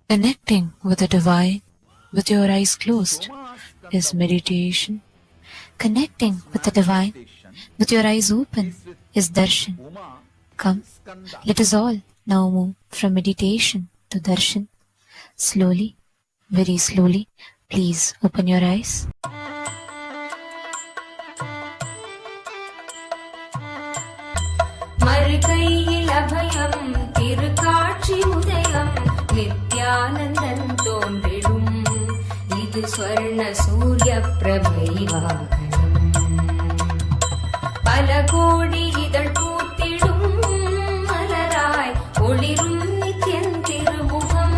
Connecting with the divine with your eyes closed is meditation. Connecting with the divine with your eyes open is darshan. Come, let us all now move from meditation to darshan. Slowly, very slowly, please open your eyes. மறுகையில் அபயம் திருக்காட்சி உதயம் நித்யானந்தன் தோன்றிடும் இது ஸ்வர்ண சூரிய பிரபை வாகனம் பல கோடி இதழ் பூத்திடும் மலராய் ஒளிரும் நித்யன் திருமுகம்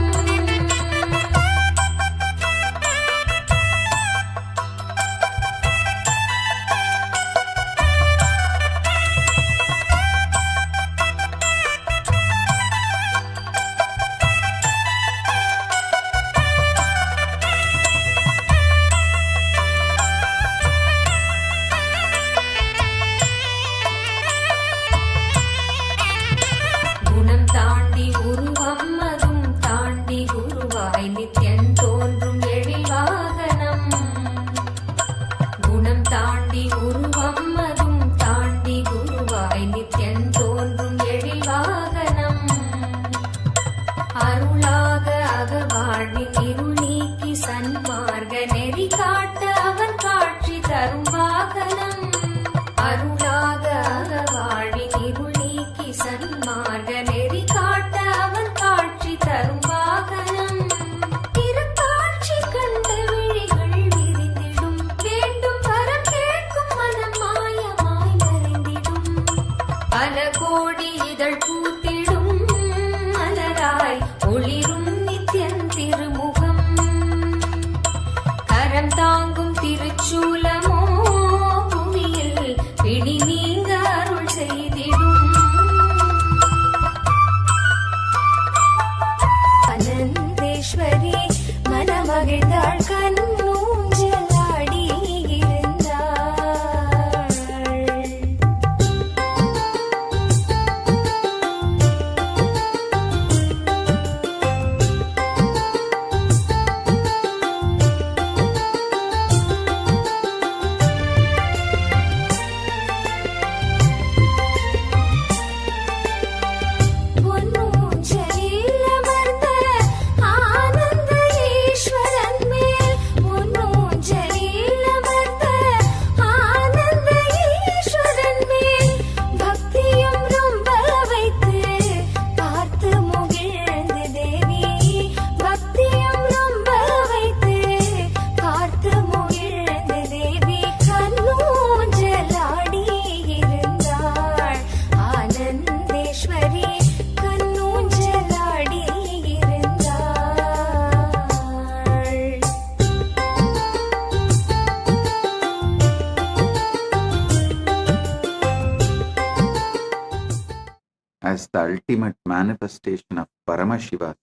as the ultimate manifestation of Paramashiva,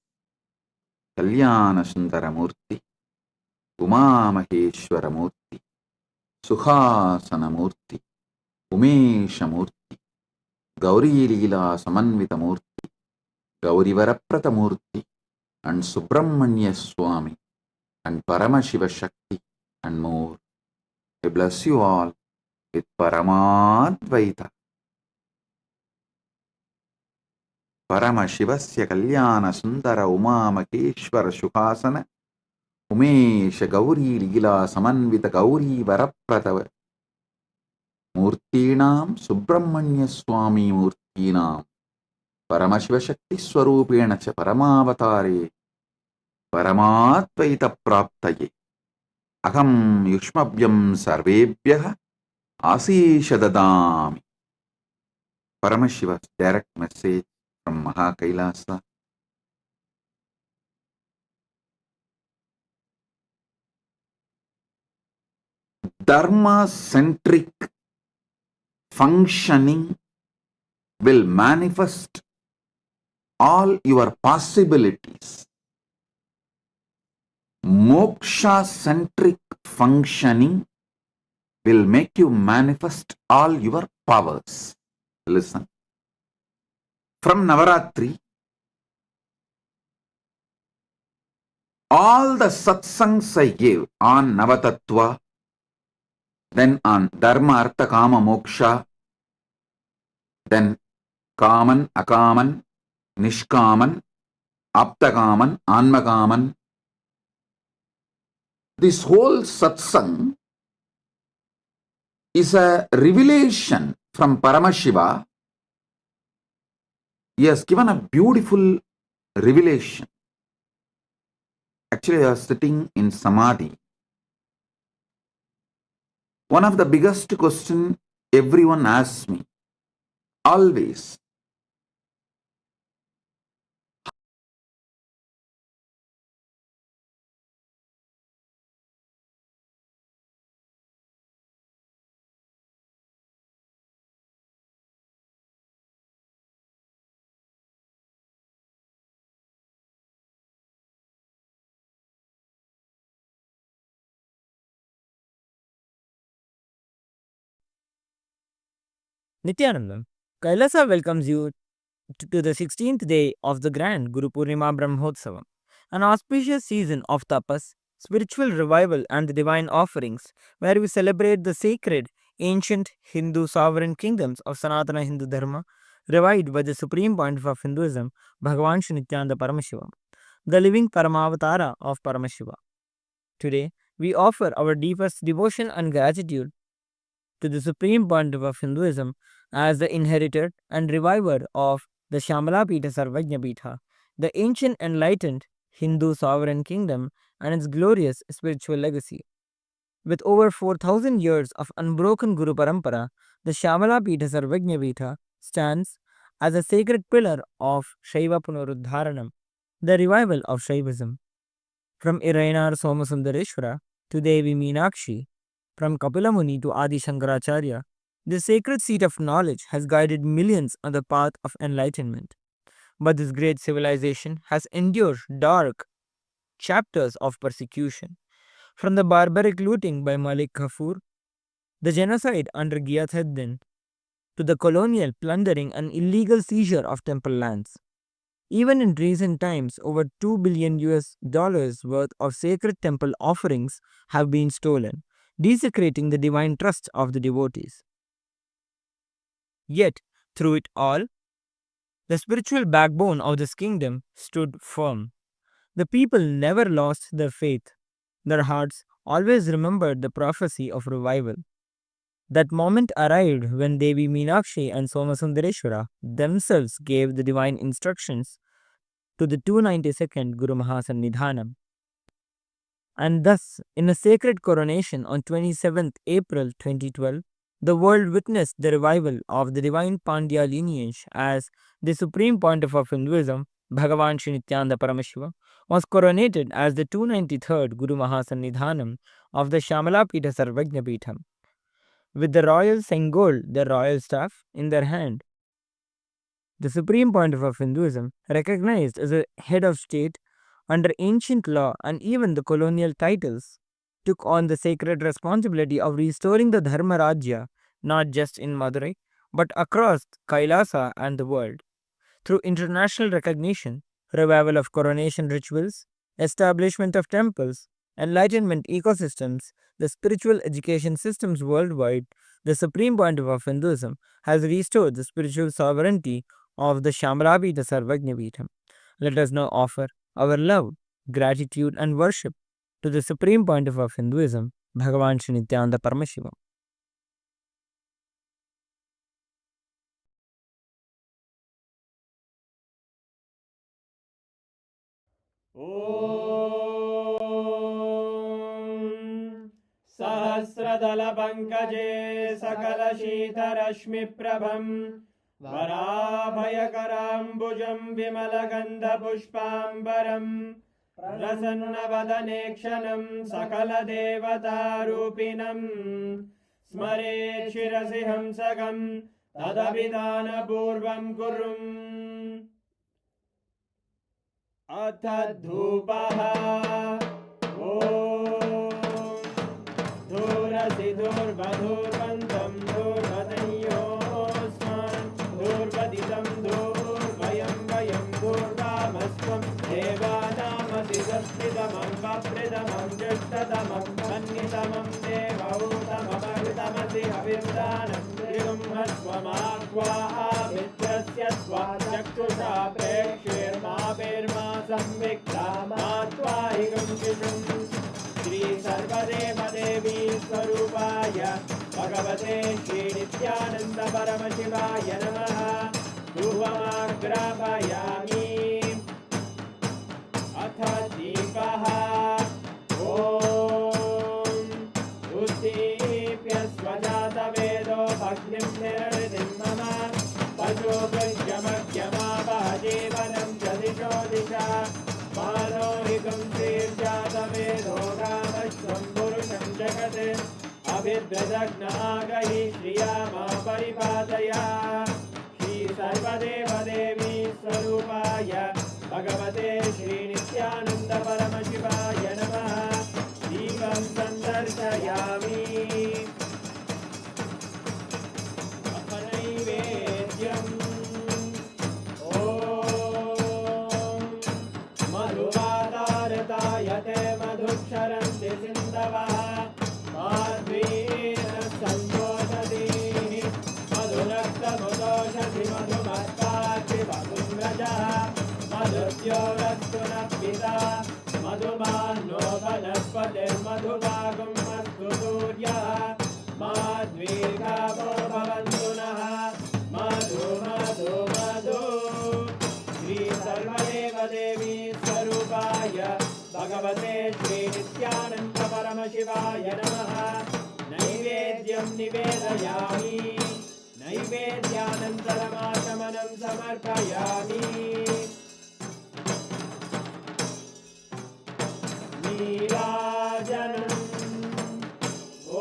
Kalyana Sundaramurti, Uma Maheshwaramurti, Suhasanamurti, Umeshamurti, Gauri Leela Samanvitamurti, Gauri Varapratamurti, and Subramanya Swami, and Paramashiva Shakti, and more. I bless you all with Paramadvaita. Paramasivasya Kalyana Sundara Uma Maheshwara Shukhasana Umesha Gauri Leela Samanvita Gauri Varaprata Murtinam Subramanya Swami Murtinam Paramashiva Shakti Swarupena Cha Paramavatare Paramatvaita Praptaye Aham Yushmabhyam Sarvebhyaha Asisha Dadami. Paramashiva's direct message from Mahakailasa. Dharma-centric functioning will manifest all your possibilities. Moksha-centric functioning will make you manifest all your powers. Listen. From Navaratri, all the satsangs I gave on Navatattva, then on Dharma, Artha, Kama, Moksha, then Kaman, Akaman, Nishkaman, Aptakaman, Anmakaman. This whole satsang is a revelation from Paramashiva. He has given a beautiful revelation. Actually, I was sitting in Samadhi. One of the biggest questions everyone asks me, always, Nityanandam, Kailasa welcomes you to the 16th day of the grand Guru Purnima Brahmotsavam, an auspicious season of tapas, spiritual revival and the divine offerings, where we celebrate the sacred, ancient Hindu sovereign kingdoms of Sanatana Hindu Dharma, revived by the supreme point of Hinduism, Bhagavan Shri Nityananda Paramashiva, the living Paramavatara of Paramashiva. Today, we offer our deepest devotion and gratitude to the supreme point of Hinduism as the inheritor and reviver of the Shamala Pitha Sarvajna Pitha, the ancient enlightened Hindu sovereign kingdom and its glorious spiritual legacy. With over 4,000 years of unbroken Guru Parampara, the Shamala Pitha Sarvajna Pitha stands as a sacred pillar of Shaiva Punaruddharanam, the revival of Shaivism. From Irainar Somasundareshwara to Devi Meenakshi, from Kapila Muni to Adi Shankaracharya, this sacred seat of knowledge has guided millions on the path of enlightenment. But this great civilization has endured dark chapters of persecution. From the barbaric looting by Malik Kafur, the genocide under Ghiyath-ed-Din, to the colonial plundering and illegal seizure of temple lands. Even in recent times, over $2 billion worth of sacred temple offerings have been stolen, desecrating the divine trust of the devotees. Yet, through it all, the spiritual backbone of this kingdom stood firm. The people never lost their faith. Their hearts always remembered the prophecy of revival. That moment arrived when Devi Meenakshi and Somasundareshwara themselves gave the divine instructions to the 292nd Guru Mahasannidhanam. And thus, in a sacred coronation on 27th April 2012, the world witnessed the revival of the divine Pandya lineage as the supreme pontiff of Hinduism, Bhagavan Shri Nityananda Paramashiva, was coronated as the 293rd Guru Mahasannidhanam of the Shamala Pitha Sarvajna Pitham, with the royal Sengol, the royal staff, in their hand. The supreme pontiff of Hinduism, recognized as a head of state under ancient law and even the colonial titles, took on the sacred responsibility of restoring the Dharma Rajya not just in Madurai but across Kailasa and the world. Through international recognition, revival of coronation rituals, establishment of temples, enlightenment ecosystems, the spiritual education systems worldwide, the supreme pontiff of Hinduism has restored the spiritual sovereignty of the Shamala Pitha Sarvajna Pitham. Let us now offer our love, gratitude and worship to the supreme pontiff of Hinduism, Bhagavan Shri Nityananda Paramashiva. Om Sahasradala Pankaje Sakala Shita Rashmi Prabham Varabhayakarambujam Vimalagandha Pushpambaram Prasanna Vadanekshana Sakala Devata Rupinam Smare Shirasi Hamsagam Tadabhidana Purvam Kurum Atadhupaha Om Dhurasi Dhurvadhurvantam Dhurvadanyosman Dhurvaditam Dhurvayam Vayam Dhurvamasvam Devanamasi Saspidamam चक्षुषा प्रेक्षेर्मा संविक्ता मा त्वाहि गुंशिषुम् श्री सर्वदेवदेवी स्वरूपाय भगवते श्री नित्यानंद परमशिवाय नमः धूपमाग्रापयामि अथ दीपः ॐ उद्दीप्य स्वजातवेदो भग्निं निरृतिं मम पशुभृत्यमग्यमावह जीवनं च दिशो दिशा मानो हि कुंसीर्जातवेदो कामश्वं पुरुषं जगत् अभिद्रदग्नागहि श्रिया मा परिपादया श्री सर्वदेवदेवी स्वरूपाय भगवते श्री नित्यानंद परमशिवाय नमः दीपं सन्दर्शयामि अथ नैवेद्यम् ॐ मधुवातारतायते मधुक्षरन्ति सिन्धवः माध्वीन सन्तोषति मधुनक्तमुदोषधि मधुमत्ताति मधुम्रजः मधुद्योरस्तु नः पिता मधुमान्नो वनस्पतिर्मधुभागं अस्तु सूर्यः माध्वीर्गावो भवन्तु नः मधु मधु मधु श्री सर्वदेवदेवी स्वरूपाय भगवते श्री नित्यानंद परमशिवाय नमः नैवेद्यं निवेदयामि नैवेद्यानन्तरमाचमनं समर्पयामि नीराजनम्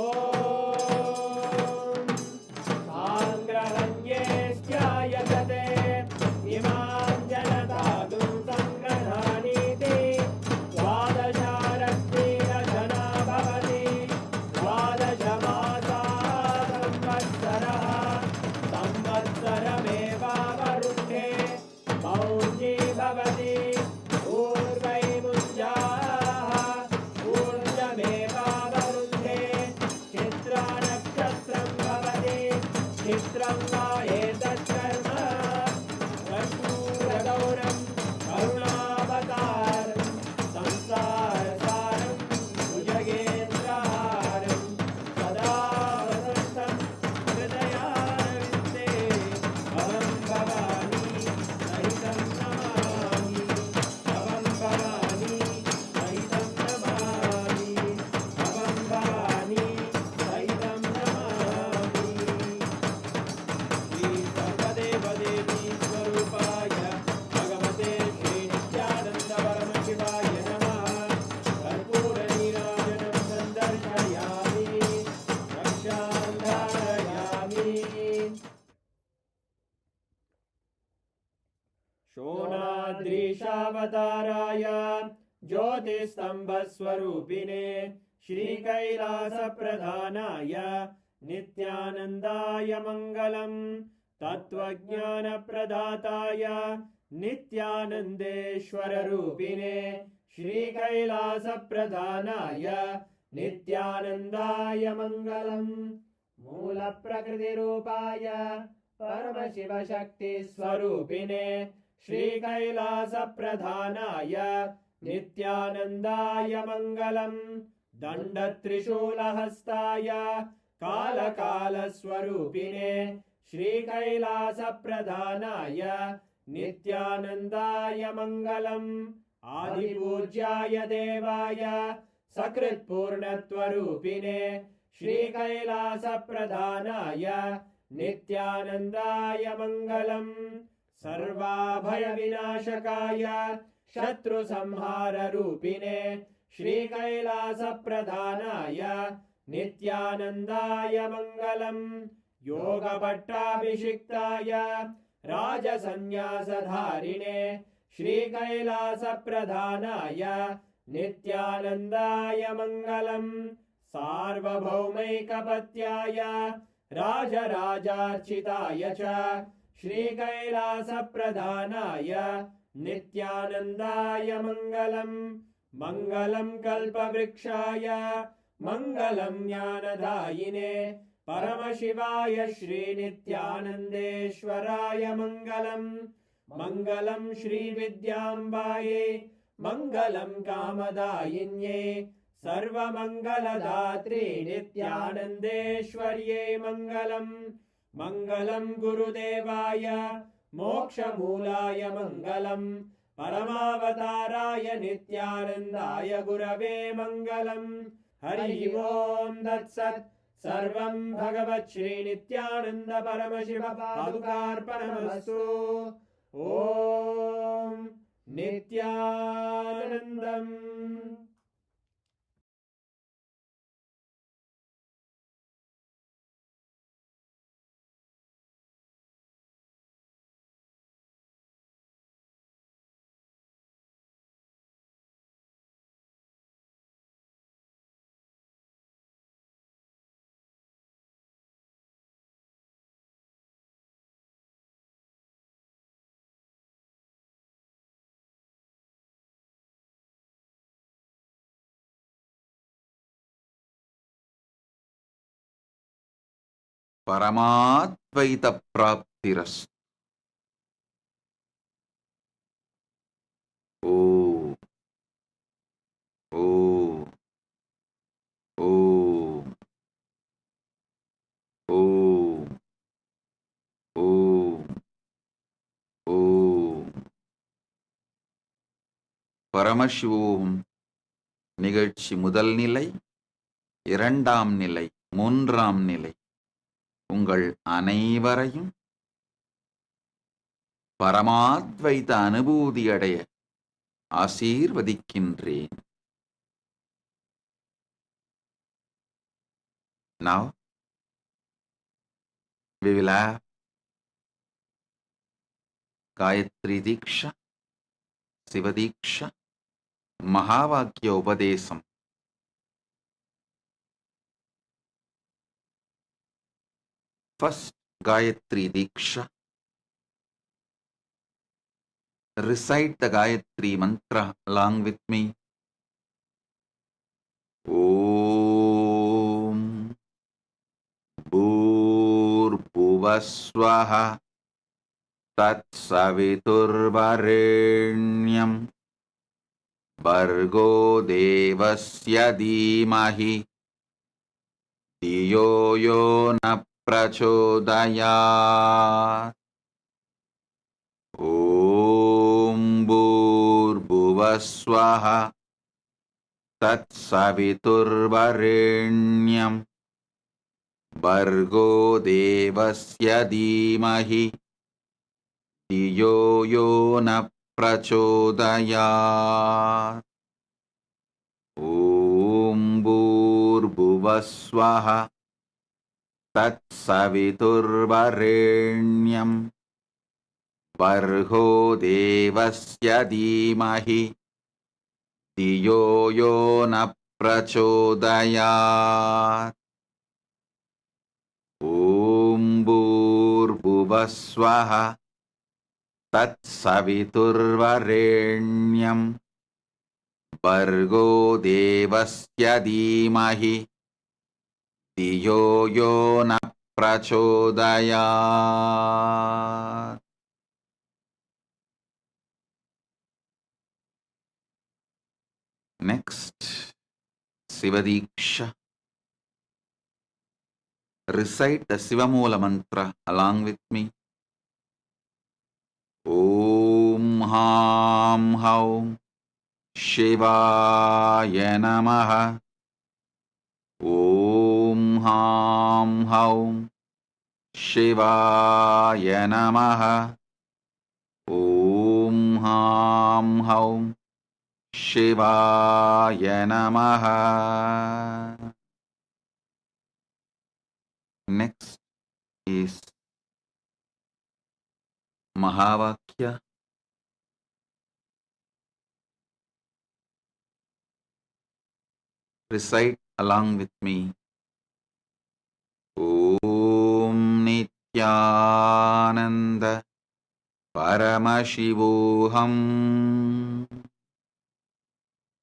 ॐ साङ्ग्रहण्येश्चायतते इमां जनतागुं सङ्ग्रहाणीति द्वादशारक्तिरजना भवति द्वादशमासा संवत्सरः संवत्सरमेवावरुद्धे मौञ्जी भवति शोणाद्रीशावताराय ज्योतिस्तंभस्वरूपिणे श्रीकैलासप्रधानाय नित्यानन्दाय मङ्गलम् तत्त्वज्ञानप्रदाताय नित्यानन्देश्वररूपिणे श्रीकैलासप्रधानाय नित्यानन्दाय मङ्गलम् मूलप्रकृतिरूपाय परमशिवशक्तिस्वरूपिणे श्रीकैलासप्रधानाय नित्यानन्दाय मङ्गलम् दण्डत्रिशूलहस्ताय कालकालस्वरूपिणे श्रीकैलासप्रधानाय नित्यानन्दाय मङ्गलम् आदिपूज्याय देवाय सकृत्पूर्णत्वरूपिणे श्रीकैलासप्रधानाय नित्यानन्दाय मङ्गलम् सर्वाभयविनाशकाय शत्रुसंहाररूपिणे श्रीकैलासप्रधानाय नित्यानन्दाय मङ्गलम् योगपट्टाभिषिक्ताय राजसन्न्यासधारिणे श्रीकैलासप्रधानाय नित्यानन्दाय मङ्गलम् सार्वभौमैकपत्याय राजराजार्चिताय च श्रीकैलासप्रधानाय नित्यानन्दाय मङ्गलम् मङ्गलं कल्पवृक्षाय मङ्गलं ज्ञानदायिने परमशिवाय श्रीनित्यानन्देश्वराय मङ्गलम् मङ्गलं श्रीविद्याम्बायै मङ्गलं कामदायिन्ये सर्वमङ्गलदात्रे नित्यानन्देश्वर्यै मङ्गलम् मङ्गलं गुरुदेवाय मोक्षमूलाय मङ्गलम् परमावताराय नित्यानन्दाय गुरवे मङ्गलम् हरि ओम् तत्सत् सर्वं भगवत् श्रीनित्यानन्द परमशिव पादुकार्पणमस्तु ॐ नित्यानन्दम् परमाद्वैत प्राप्तिरस्तु। ओ ओ ओ ओ ओ ओ பரமசிவோம் நிகழ்ச்சி முதல் நிலை, இரண்டாம் நிலை, மூன்றாம் நிலை உங்கள் அனைவரையும் பரமாத்வைத அனுபூதியடைய ஆசீர்வதிக்கின்றேன். Now we will have Gayatri Diksha, Siva Diksha, Mahavakya Upadesam. First Gayatri Diksha. Recite the Gayatri Mantra along with me. Om Bhurbhuvasvaha Tatsaviturvarenyam Bhargo Devasya Dhimahi Dhiyo Yo Na Prachodayat. Om Bhurbhuvasvaha Tatsaviturvarenyam Bhargo Devasya Dhimahi Dhiyo Yo Na Prachodayat. Om Bhurbhuvasvaha Tatsaviturvarenyam Bhargo Devasya Dhimahi Dhiyo Yo Na Prachodayat. Om Bhurbhuvasvaha Tatsaviturvarenyam Bhargo Devasya Dhimahi Dhiyo Yo Na Prachodayat. Next, Siva Diksha. Recite the Sivola Mantra along with me. Om Ham Haum Shivaya Namaha. Om Ham Haum Shivaya Namaha. Om Ham Haum Shivaya Namaha. Next is Mahavakya. Recite along with me. Om Nityananda Paramashivoham.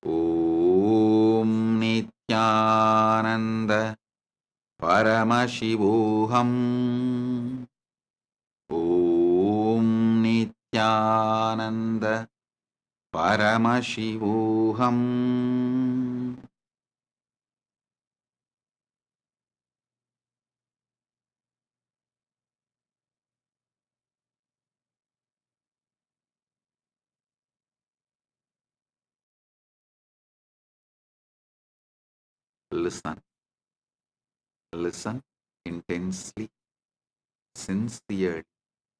Om Nityananda Paramashivoham. Om Nityananda Paramashivoham. Listen, listen intensely, sincerely,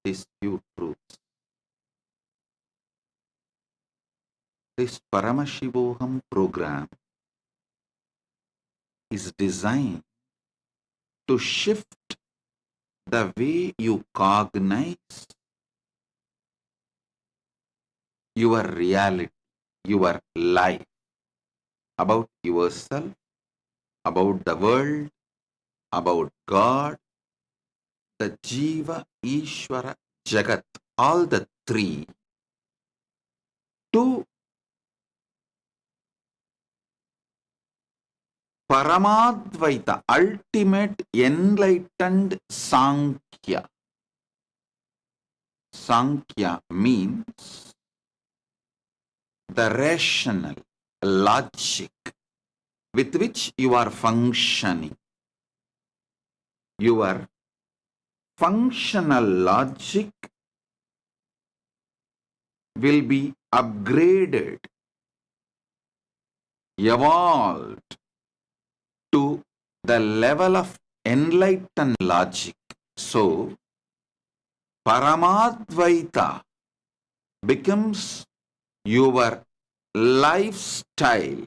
these few truths. This Paramashivoham program is designed to shift the way you cognize your reality, your life, about yourself, about the world, about God, the Jiva, Ishvara, Jagat, all the three, to Paramadvaita, ultimate enlightened Sankhya. Sankhya means the rational logic with which you are functioning. Your functional logic will be upgraded, evolved to the level of enlightened logic. So, Paramadvaita becomes your lifestyle,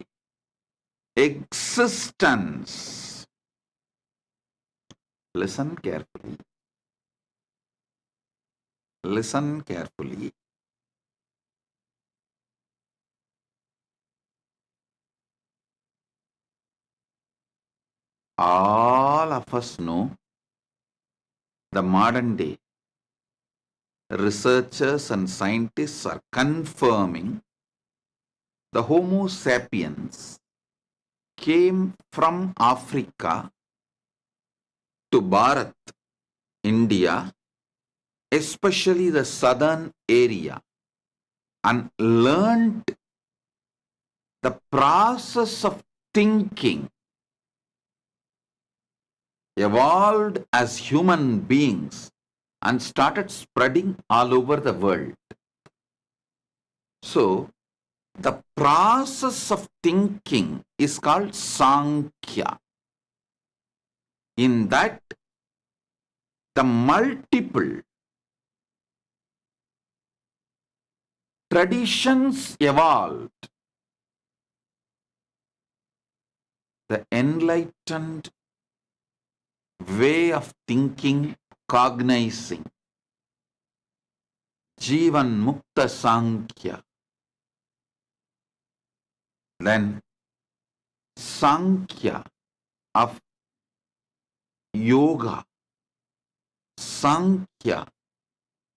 existence. Listen carefully. Listen carefully. All of us know the modern day researchers and scientists are confirming the Homo sapiens came from Africa to Bharat, India, especially the southern area, and learned the process of thinking, evolved as human beings, and started spreading all over the world. So, the process of thinking is called Sankhya. In that, the multiple traditions evolved. The enlightened way of thinking, cognizing, Jivan Mukta Sankhya. Then Sankhya of yoga, Sankhya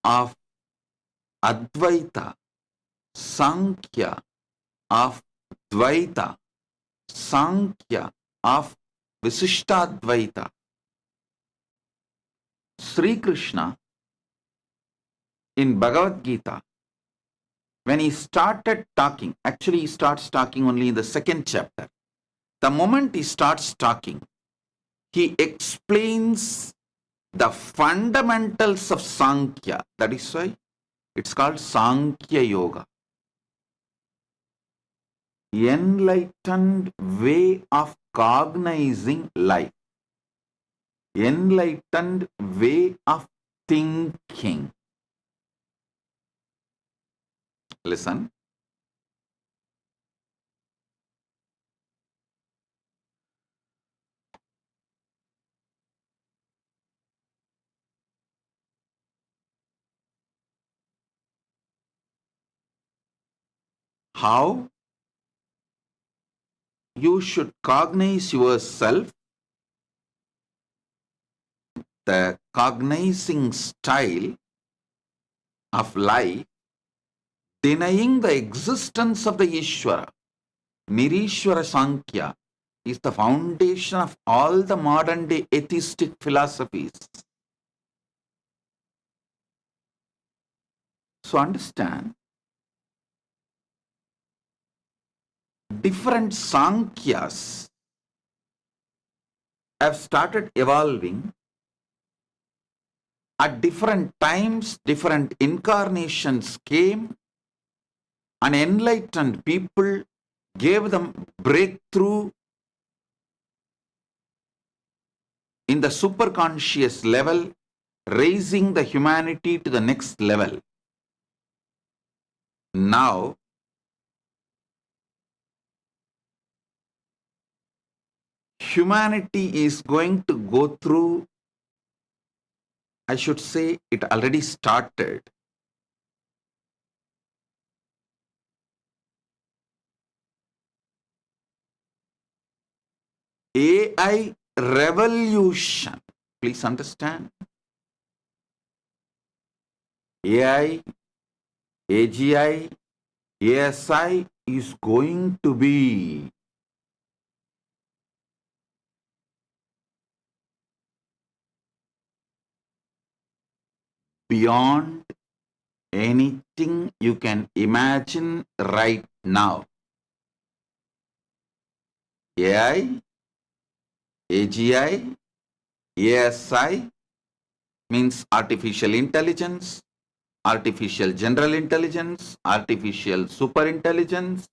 of Advaita, Sankhya of Dvaita, Sankhya of Visishtadvaita. Sri Krishna in Bhagavad Gita, when he started talking, actually he starts talking only in the second chapter. The moment he starts talking, he explains the fundamentals of Sankhya. That is why it's called Sankhya Yoga. Enlightened way of cognizing life. Enlightened way of thinking. Listen. How you should cognize yourself, the cognizing style of life, denying the existence of the Ishvara. Nirishvara Sankhya is the foundation of all the modern day atheistic philosophies. So understand, different Sankhyas have started evolving at different times, different incarnations came, and enlightened people gave them breakthrough in the superconscious level, raising the humanity to the next level. Now, humanity is going to go through, I should say, it already started, AI revolution. Please understand. AI, AGI, ASI is going to be beyond anything you can imagine right now. AI, AGI, ASI means artificial intelligence, artificial general intelligence, artificial superintelligence,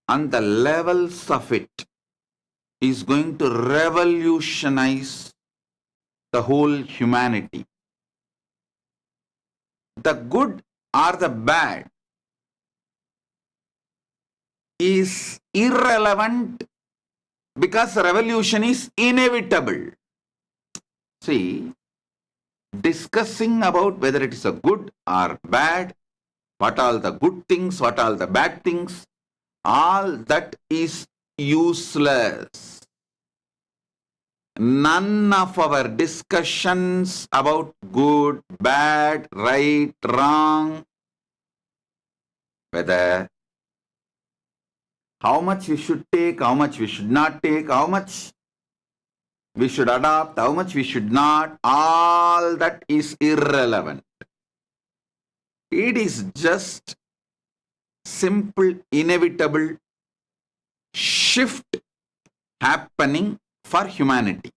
and the levels of it is going to revolutionize the whole humanity. The good or the bad is irrelevant because revolution is inevitable. See, discussing about whether it is a good or bad, what all the good things, what all the bad things, all that is useless. None of our discussions about good, bad, right, wrong, whether how much we should take, how much we should not take, how much we should adopt, how much we should not, all that is irrelevant. It is just simple, inevitable shift happening for humanity.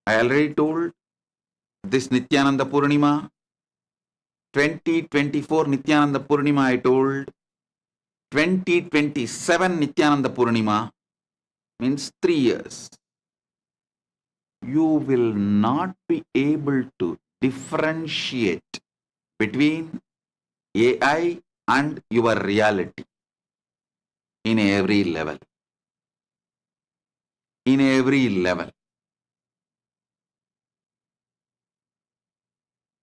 I already told this Nityananda Purnima, 2024 Nityananda Purnima I told, 2027 Nityananda Purnima means 3 years. You will not be able to differentiate between AI and your reality in every level. In every level.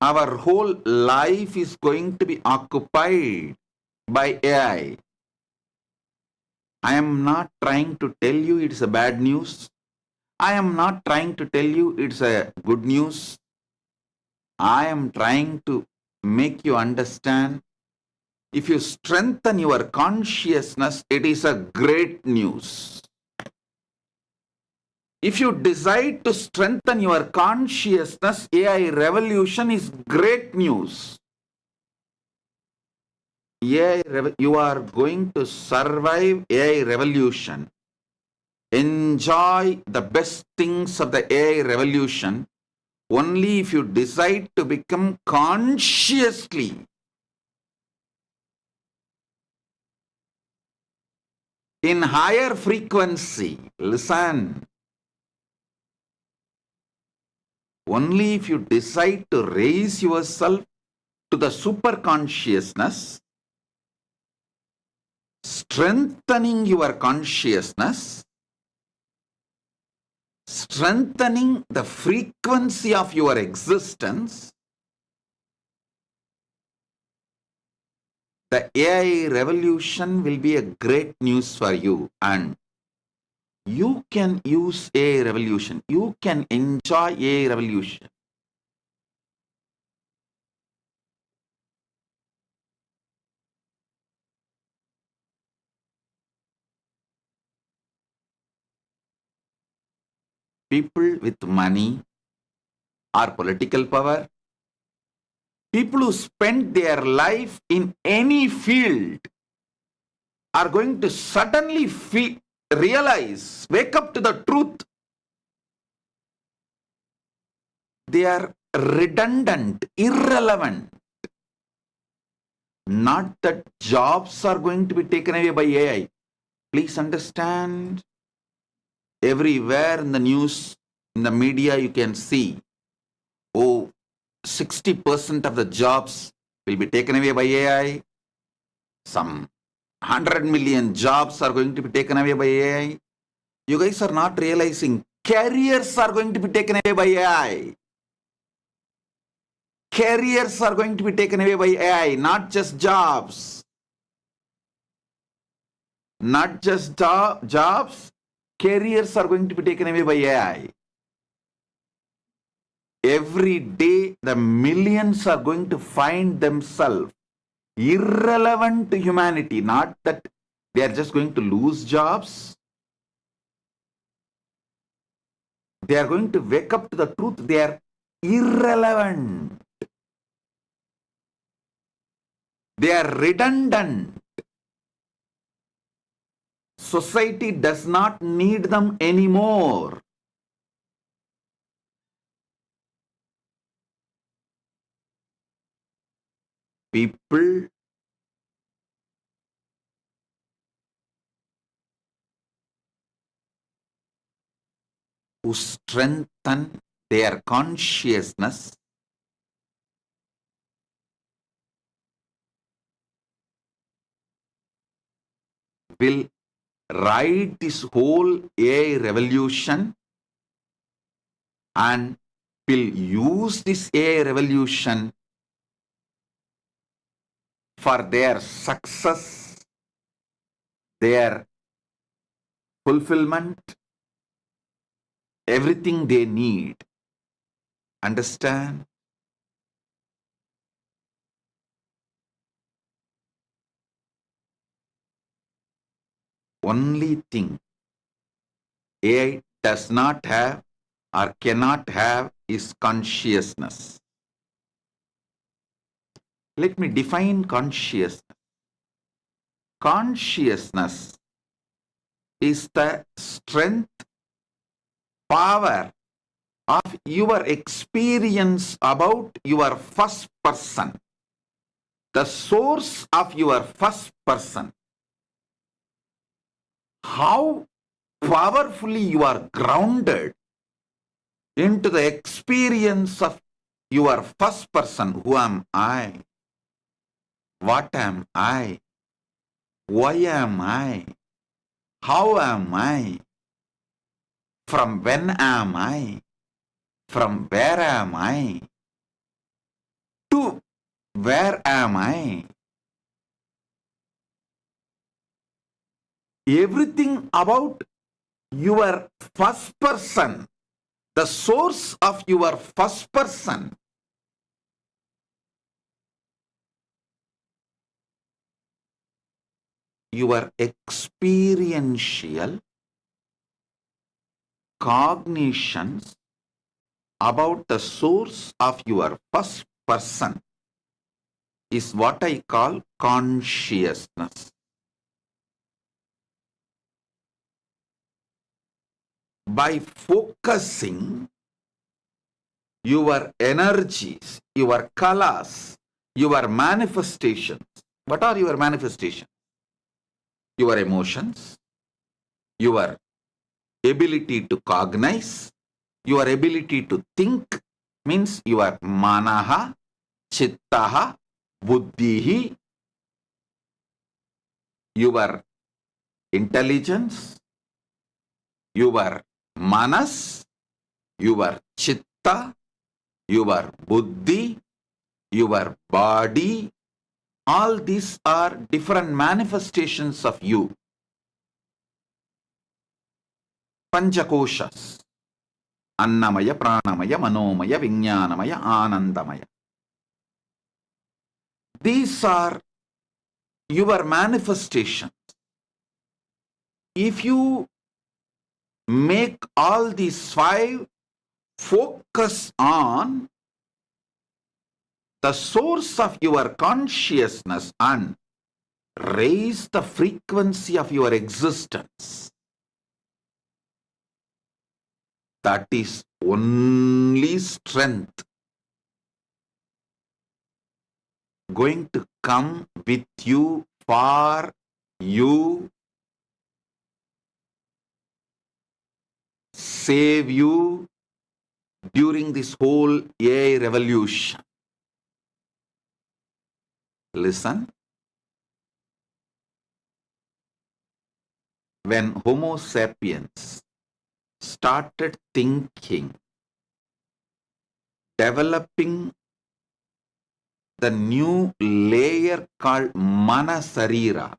Our whole life is going to be occupied by AI. I am not trying to tell you it's a bad news. I am not trying to tell you it's a good news. I am trying to make you understand. If you strengthen your consciousness, it is a great news. If you decide to strengthen your consciousness, AI revolution is great news. You are going to survive AI revolution. Enjoy the best things of the AI revolution only if you decide to become consciously in higher frequency. Listen. Only if you decide to raise yourself to the superconsciousness, strengthening your consciousness, strengthening the frequency of your existence, the AI revolution will be a great news for you, and you can use AI revolution. You can enjoy AI revolution. People with money or political power, People who spend their life in any field are going to suddenly realize, wake up to the truth. They are redundant, irrelevant. Not that jobs are going to be taken away by AI. Please understand, everywhere in the news, in the media, you can see, 60% of the jobs will be taken away by AI. Some 100 million jobs are going to be taken away by AI. You guys are not realizing careers are going to be taken away by AI. Careers are going to be taken away by AI, not just jobs. Not just jobs, careers are going to be taken away by AI. Every day, the millions are going to find themselves irrelevant to humanity. Not that they are just going to lose jobs. They are going to wake up to the truth. They are irrelevant. They are redundant. Society does not need them anymore. People who strengthen their consciousness will ride this whole AI revolution and will use this AI revolution for their success, their fulfillment, everything they need. Understand? Only thing AI does not have or cannot have is consciousness. Let me define consciousness. Consciousness is the strength, power of your experience about your first person, the source of your first person. How powerfully you are grounded into the experience of your first person. Who am I? What am I? Why am I? How am I? From when am I? From where am I? To where am I? Everything about your first person, the source of your first person, your experiential cognitions about the source of your first person is what I call consciousness. By focusing your energies, your kalas, your manifestations. What are your manifestations? Your emotions, your ability to cognize, your ability to think, means your manaha, chittaha, buddhihi, your intelligence, your manas, your chitta, your buddhi, your body. All these are different manifestations of you. Panchakoshas. Annamaya, Pranamaya, Manomaya, Vijnanamaya, Anandamaya. These are your manifestations. If you make all these five focus on the source of your consciousness and raise the frequency of your existence. That is only strength going to come with you, for you, save you during this whole AI revolution. Listen. When Homo sapiens started thinking, developing the new layer called Manasarira,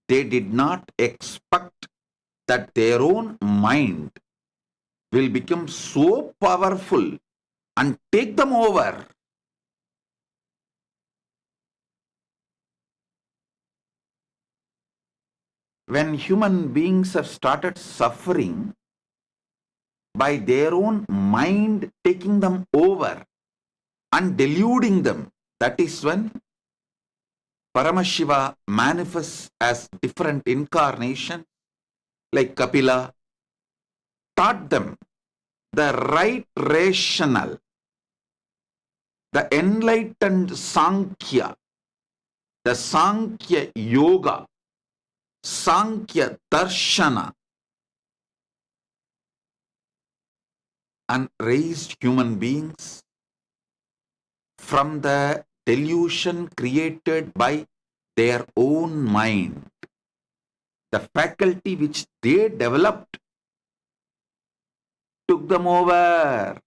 they did not expect that their own mind will become so powerful and take them over. When human beings have started suffering by their own mind taking them over and deluding them, that is when Paramashiva manifests as different incarnations, like Kapila, taught them the right rational, the enlightened Sankhya, the Sankhya Yoga, Sankhya Darshana, and raised human beings from the delusion created by their own mind. The faculty which they developed took them over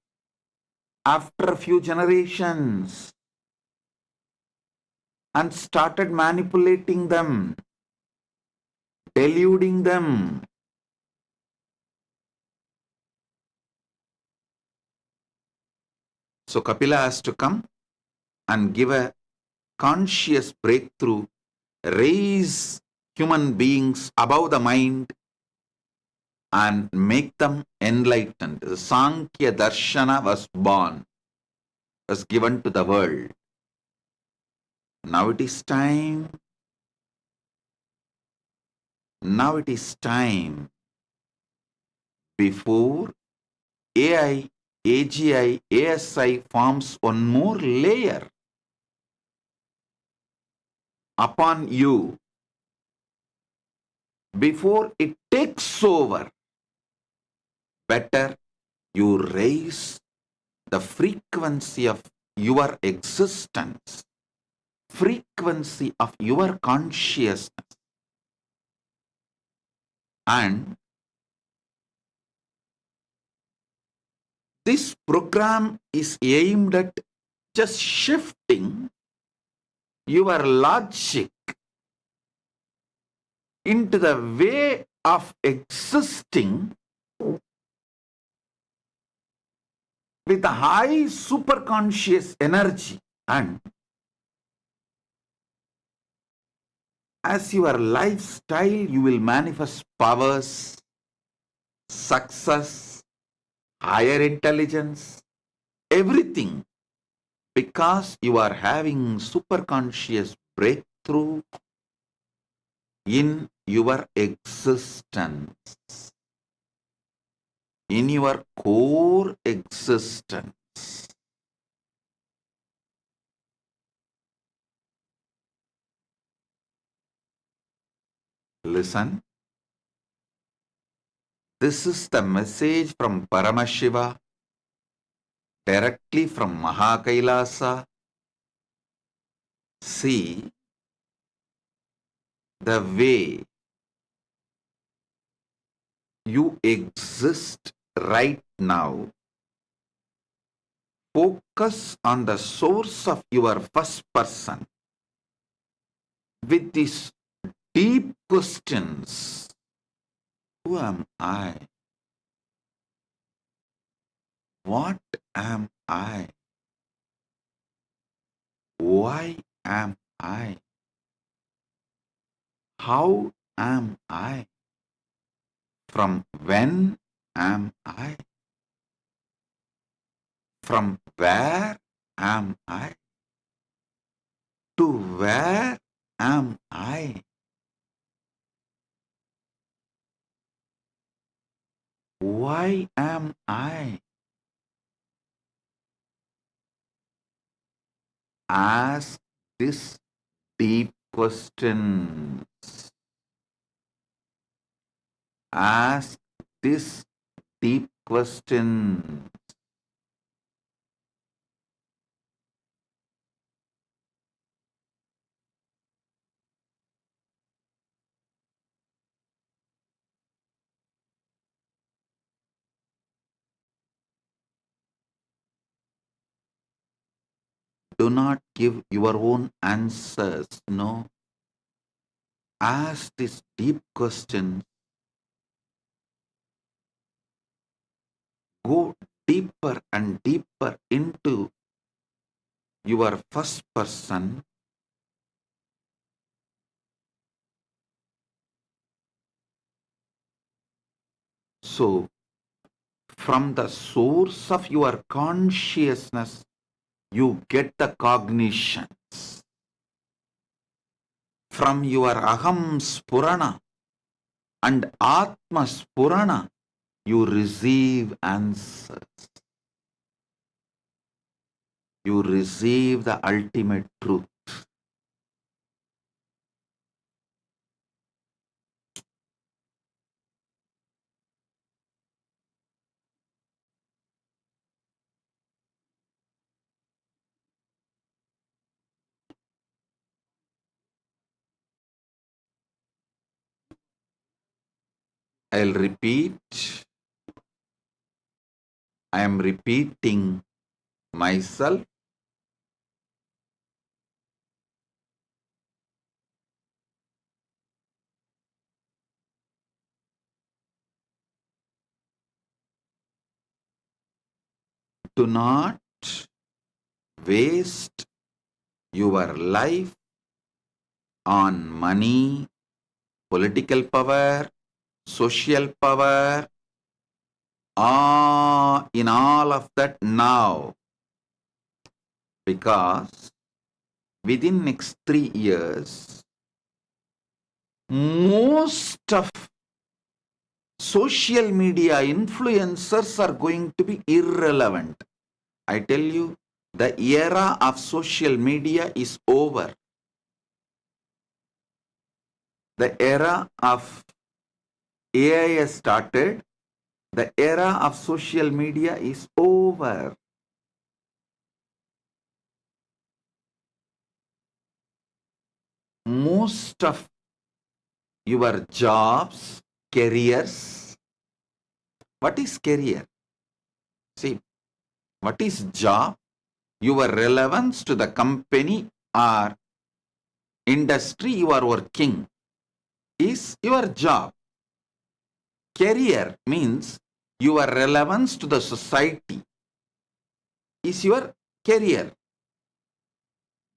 after a few generations and started manipulating them, deluding them. So Kapila has to come and give a conscious breakthrough, raise human beings above the mind and make them enlightened. The Sankhya Darshana was born, was given to the world. Now it is time. Now it is time before AI, AGI, ASI forms one more layer upon you. Before it takes over, better you raise the frequency of your existence, frequency of your consciousness, and this program is aimed at just shifting your logic into the way of existing with a high superconscious energy, and as your lifestyle you will manifest powers, success, higher intelligence, everything, because you are having superconscious breakthrough in your existence, in your core existence. Listen. This is the message from Paramashiva, directly from Mahakailasa. See the way you exist right now. Focus on the source of your first person with these deep questions. Who am I? What am I? Why am I? How am I? From when am I? From where am I? To where am I? Why am I? Ask this deep questions. Ask this deep question. Do not give your own answers. No. Ask this deep question. Go deeper and deeper into your first person. So, from the source of your consciousness, you get the cognitions. From your Aham Spurana and Atma Spurana, you receive answers. You receive the ultimate truth. I'll repeat. I am repeating myself. Do not waste your life on money, political power, social power, in all of that now. Because within next 3 years, most of social media influencers are going to be irrelevant. I tell you, the era of social media is over. The era of AI has started. The era of social media is over. Most of your jobs, careers, what is career? See, what is job? Your relevance to the company or industry you are working is your job. Career means your relevance to the society is your career.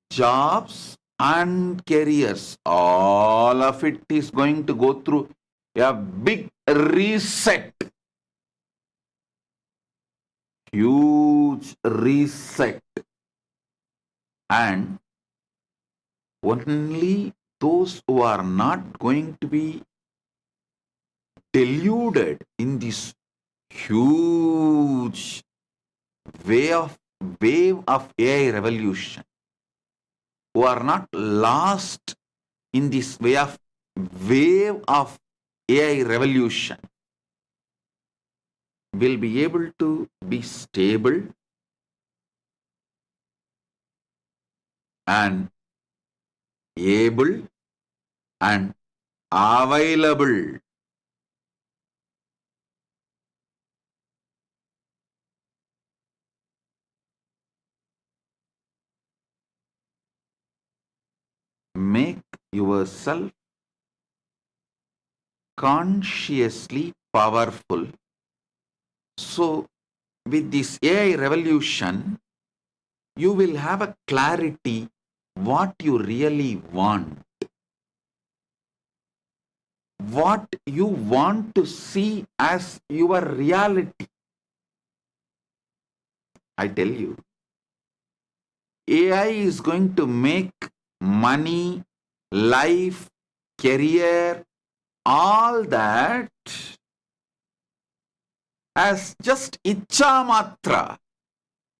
Jobs and careers, all of it is going to go through a big reset. Huge reset. And only those who are not going to be deluded in this huge wave of AI revolution, who are not lost in this wave of AI revolution, will be able to be stable and able and available. Make yourself consciously powerful. So, with this AI revolution, you will have a clarity what you really want. What you want to see as your reality. I tell you, AI is going to make money, life, career, all that as just icha matra,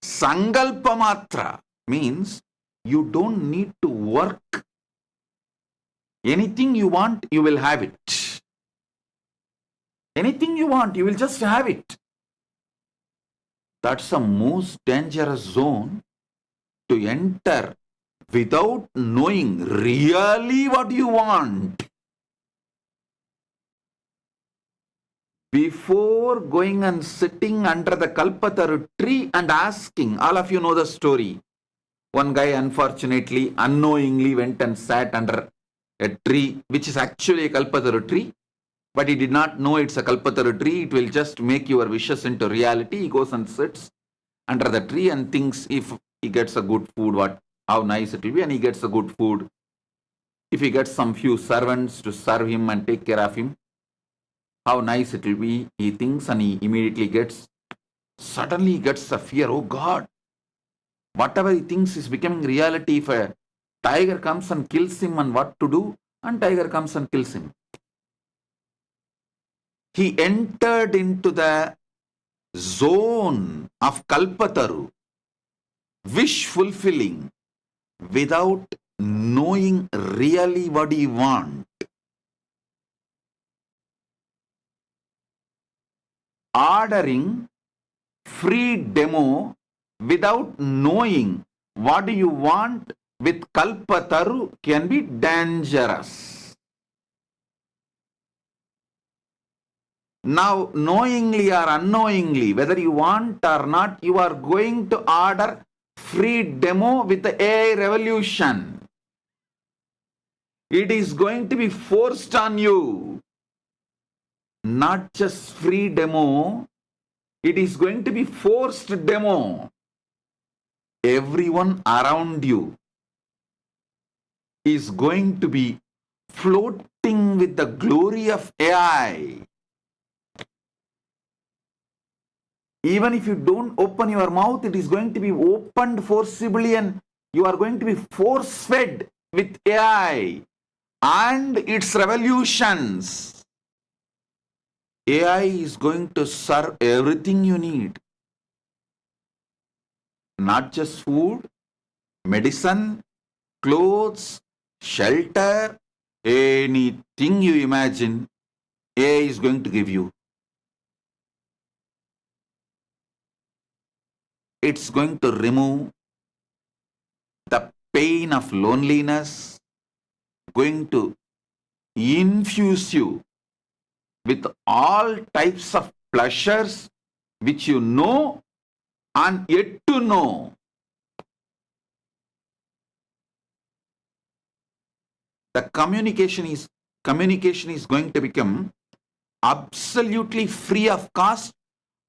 sankalpa matra, means you don't need to work. Anything you want, you will have it. Anything you want, you will just have it. That's the most dangerous zone to enter without knowing really what you want. Before going and sitting under the Kalpataru tree and asking, all of you know the story. One guy unfortunately, unknowingly went and sat under a tree, which is actually a Kalpataru tree, but he did not know it's a Kalpataru tree. It will just make your wishes into reality. He goes and sits under the tree and thinks if he gets a good food, how nice it will be, and he gets a good food. If he gets some few servants to serve him and take care of him, how nice it will be, he thinks, and he immediately suddenly gets a fear. Oh God, whatever he thinks is becoming reality. If a tiger comes and kills him, and what to do? And tiger comes and kills him. He entered into the zone of Kalpataru, wish fulfilling, without knowing really what he wants. Ordering free demo without knowing what you want with Kalpataru can be dangerous. Now, knowingly or unknowingly, whether you want or not, you are going to order free demo with the AI revolution. It is going to be forced on you. Not just free demo, it is going to be forced demo. Everyone around you is going to be floating with the glory of AI. Even if you don't open your mouth, it is going to be opened forcibly, and you are going to be force-fed with AI and its revolutions. AI is going to serve everything you need. Not just food, medicine, clothes, shelter, anything you imagine, AI is going to give you. It's going to remove the pain of loneliness, going to infuse you with all types of pleasures which you know and yet to know. The communication is going to become absolutely free of cost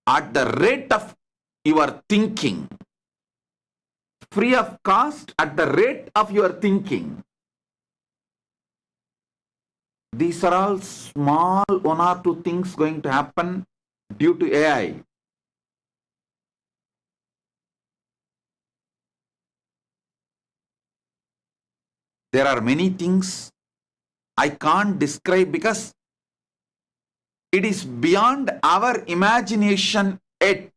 at the rate of your thinking. Free of cost at the rate of your thinking. These are all small one or two things going to happen due to AI. There are many things I can't describe because it is beyond our imagination yet.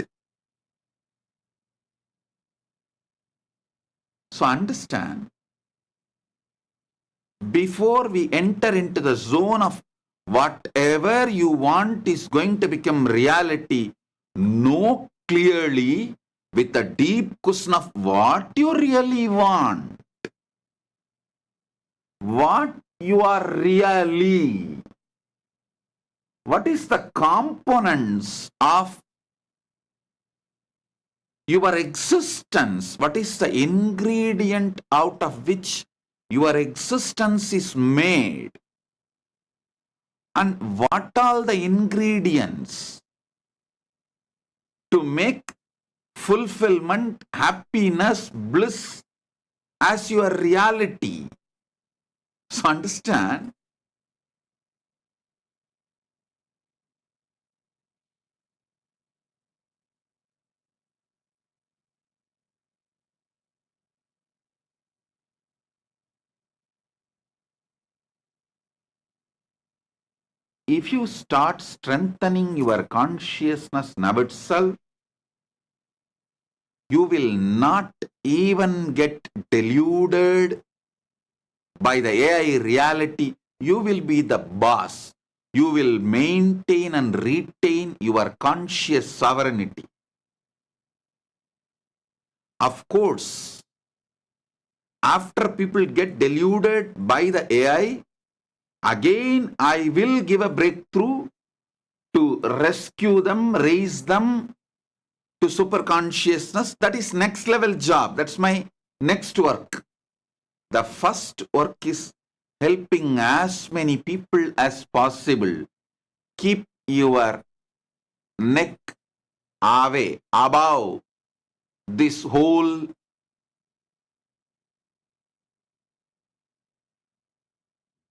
So understand, before we enter into the zone of whatever you want is going to become reality, know clearly with the deep question of what you really want. What you are really. What is the components of your existence? What is the ingredient out of which your existence is made? And what are the ingredients to make fulfillment, happiness, bliss as your reality? So understand, if you start strengthening your consciousness now itself, you will not even get deluded by the AI reality. You will be the boss. You will maintain and retain your conscious sovereignty. Of course, after people get deluded by the AI, again I will give a breakthrough to rescue them, raise them to super consciousness. That is next level job. That's my next work. The first work is helping as many people as possible. Keep your neck away, above this whole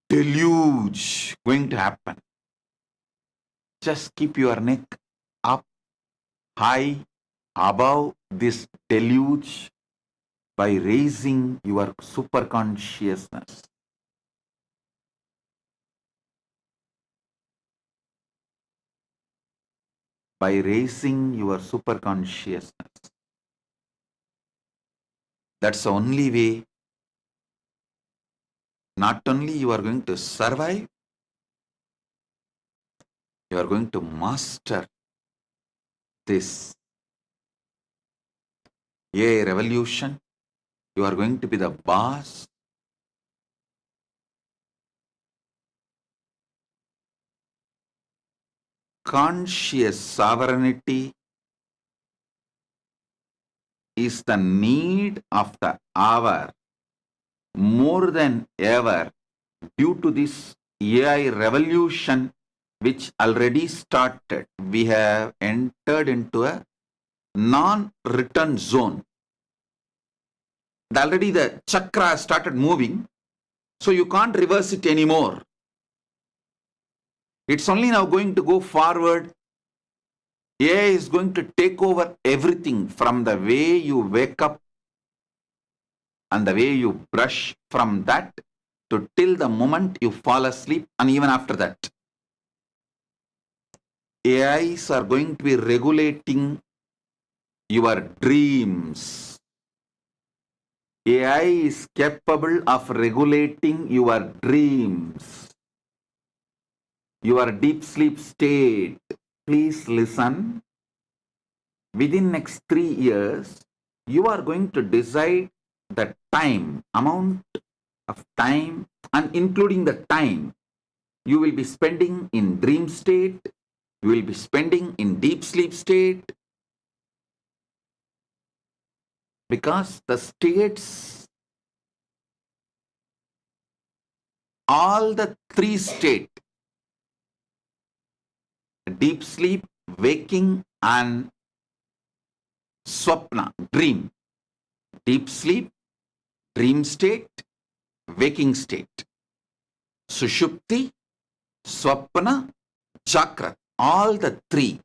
deluge going to happen. Just keep your neck up high above this deluge by raising your super consciousness. By raising your super consciousness. That's the only way. Not only you are going to survive, you are going to master this AI revolution. You are going to be the boss. Conscious sovereignty is the need of the hour more than ever due to this AI revolution which already started. We have entered into a non-return zone. Already the chakra started moving, so you can't reverse it anymore. It's only now going to go forward. AI is going to take over everything from the way you wake up and the way you brush, from that to till the moment you fall asleep, and even after that. AIs are going to be regulating your dreams. AI is capable of regulating your dreams, your deep sleep state. Please listen. Within next 3 years, you are going to decide the amount of time, and including the time you will be spending in dream state, you will be spending in deep sleep state, because the states, all the 3 states, deep sleep, waking, and swapna, dream. Deep sleep, dream state, waking state. Sushupti, swapna, chakra. All the 3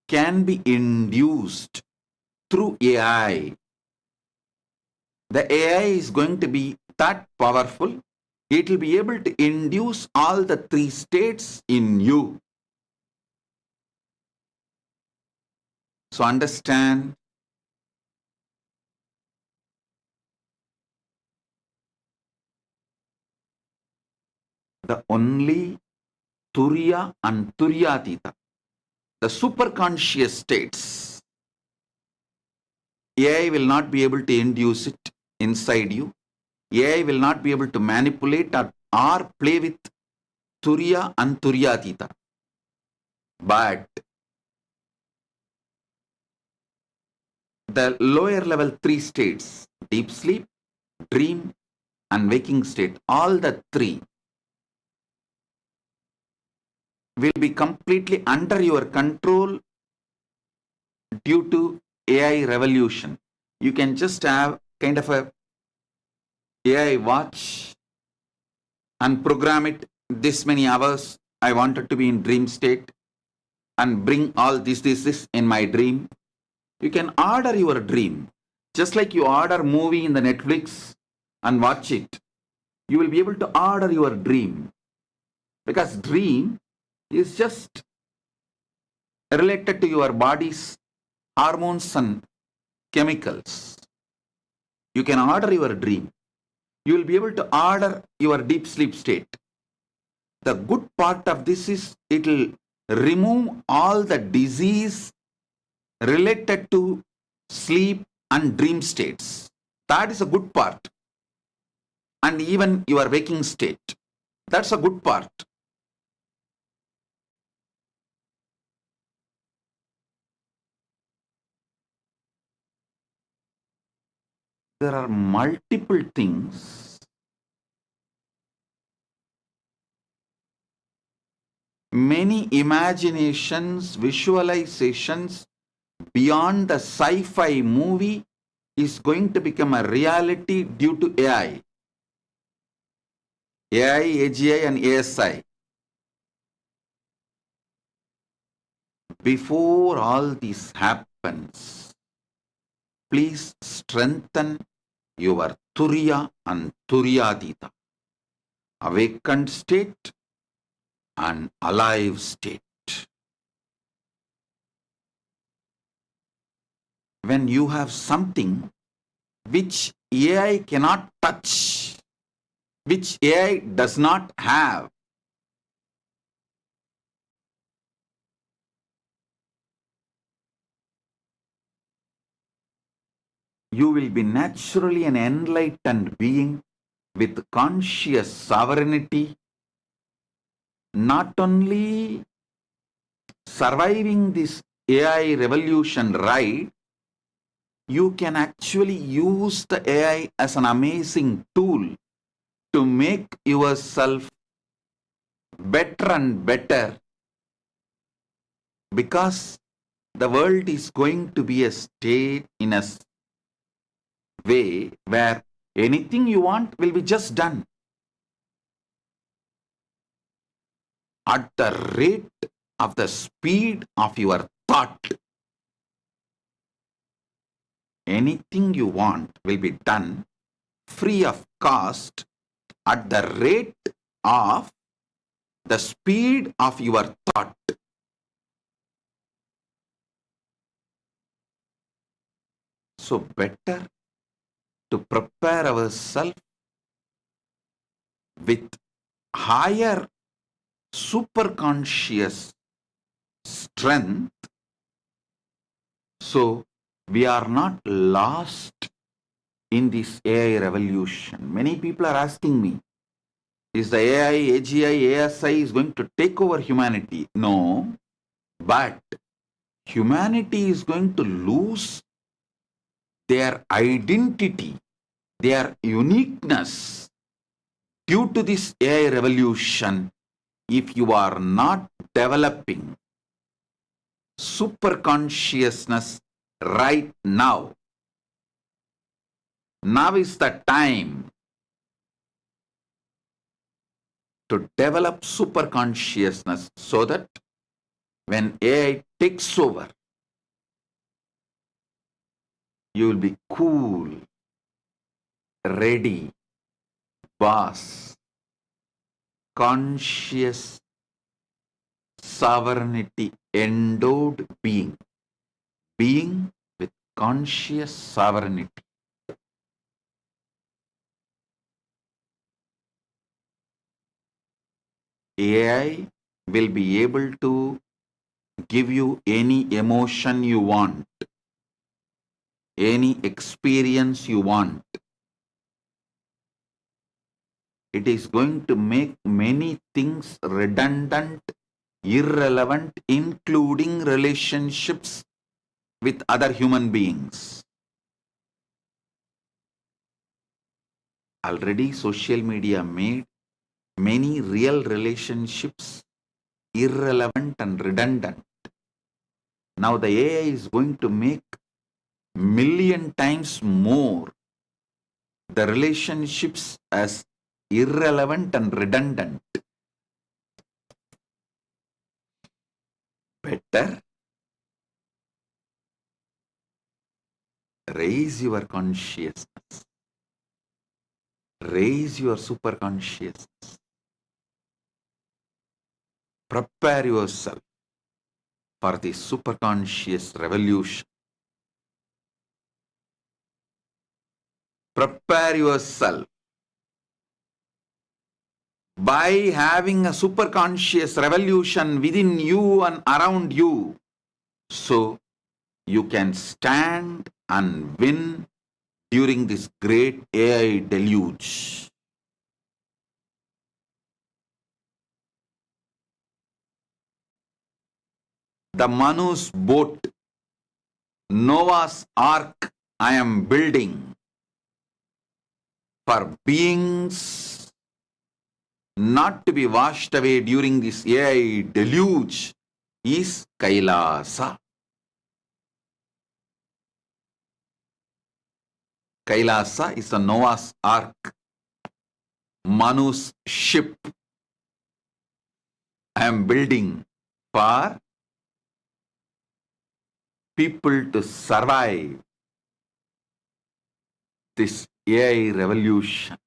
can be induced through AI. The AI is going to be that powerful. It will be able to induce all the 3 states in you. So understand, the only Turiya and Turyatita, the superconscious states, AI will not be able to induce it inside you. AI will not be able to manipulate or play with Turiya and Turyatita. But the lower level 3 states, deep sleep, dream, and waking state, all the 3 will be completely under your control due to AI revolution. You can just have kind of a AI watch and program it this many hours. I wanted to be in dream state and bring all this in my dream. You can order your dream. Just like you order movie in the Netflix and watch it, you will be able to order your dream. Because dream is just related to your body's hormones and chemicals. You can order your dream. You will be able to order your deep sleep state. The good part of this is it will remove all the disease related to sleep and dream states. That is a good part. And even your waking state. That's a good part. There are multiple things, many imaginations, visualizations beyond the sci-fi movie is going to become a reality due to AI. AI, AGI and ASI. Before all this happens, please strengthen your Turiya and Turyadita, awakened state and alive state. When you have something which AI cannot touch, which AI does not have, you will be naturally an enlightened being with conscious sovereignty, not only surviving this AI revolution right, you can actually use the AI as an amazing tool to make yourself better and better, because the world is going to be a state in a way where anything you want will be just done at the rate of the speed of your thought. Anything you want will be done free of cost at the rate of the speed of your thought. So better to prepare ourselves with higher superconscious strength, so we are not lost in this AI revolution. Many people are asking me, is the AI, AGI, ASI is going to take over humanity? No, but humanity is going to lose their identity, their uniqueness due to this AI revolution if you are not developing super consciousness right now. Now is the time to develop super consciousness so that when AI takes over, you will be cool, ready, boss, conscious, sovereignty endowed being with conscious sovereignty. AI will be able to give you any emotion you want, any experience you want. It is going to make many things redundant, irrelevant, including relationships with other human beings. Already social media made many real relationships irrelevant and redundant. Now the AI is going to make million times more the relationships as irrelevant and redundant. Better raise your consciousness, raise your super consciousness, Prepare yourself for the superconscious revolution. Prepare yourself by having a superconscious revolution within you and around you, so you can stand and win during this great AI deluge. The Manu's boat, Noah's ark I am building for beings not to be washed away during this AI deluge is Kailasa. Kailasa is the Noah's ark, Manu's ship I am building for people to survive this AI revolution.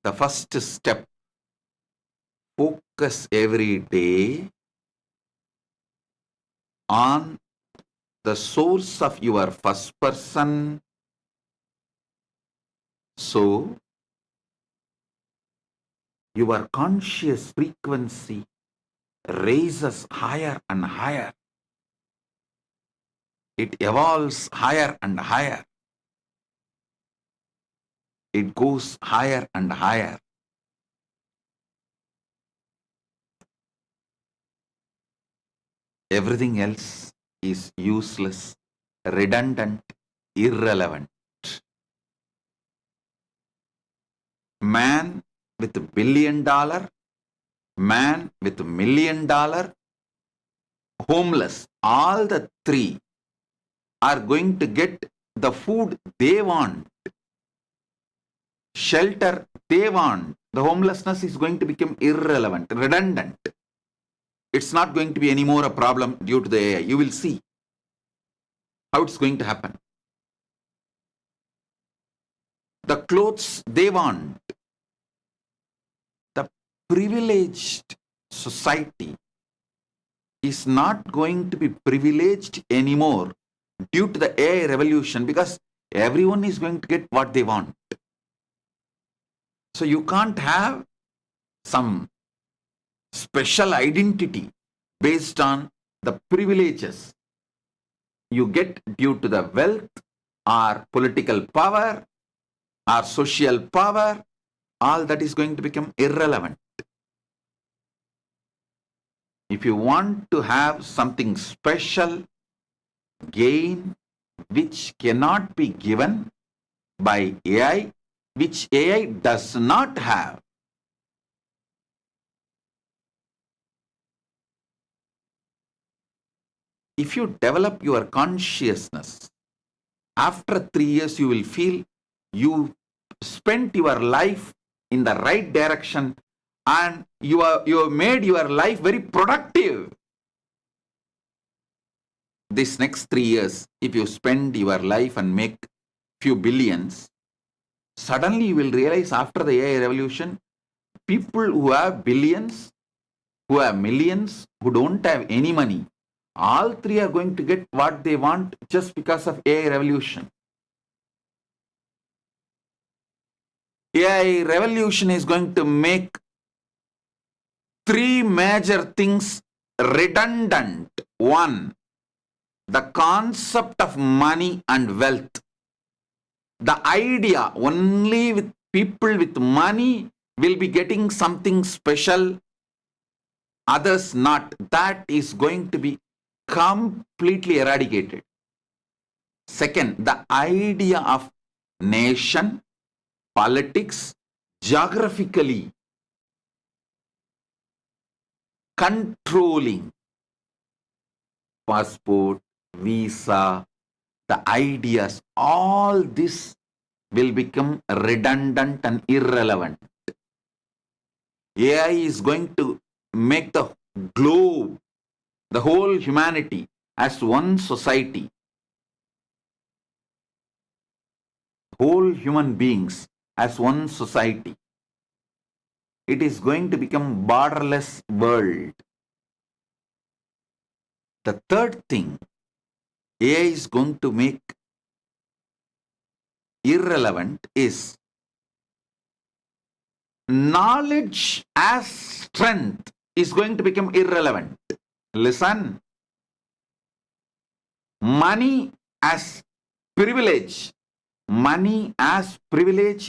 The first step, focus every day on the source of your first person. So, your conscious frequency raises higher and higher. It evolves higher and higher. It goes higher and higher. Everything else is useless, redundant, irrelevant. Man with $1 billion, man with $1 million, homeless, all the three are going to get the food they want, shelter they want. The homelessness is going to become irrelevant, redundant. It's not going to be any more a problem due to the AI. You will see how it's going to happen. The clothes they want. The privileged society is not going to be privileged anymore due to the AI revolution, because everyone is going to get what they want. So you can't have some special identity based on the privileges you get due to the wealth or political power or social power. All that is going to become irrelevant. If you want to have something special, gain, which cannot be given by AI, which AI does not have, if you develop your consciousness, after 3 years you will feel you spent your life in the right direction and you have made your life very productive. This next 3 years, if you spend your life and make few billions, suddenly you will realize after the AI revolution, people who have billions, who have millions, who don't have any money, all three are going to get what they want just because of AI revolution. AI revolution is going to make three major things redundant. One, the concept of money and wealth. The idea only with people with money will be getting something special, others not. That is going to be completely eradicated. Second, the idea of nation, politics, geographically controlling passport, visa, the ideas, all this will become redundant and irrelevant. AI is going to make the globe, the whole humanity as one society. Whole human beings as one society. it is going to become borderless world. The third thing AI is going to make irrelevant is knowledge as strength is going to become irrelevant. Listen, money as privilege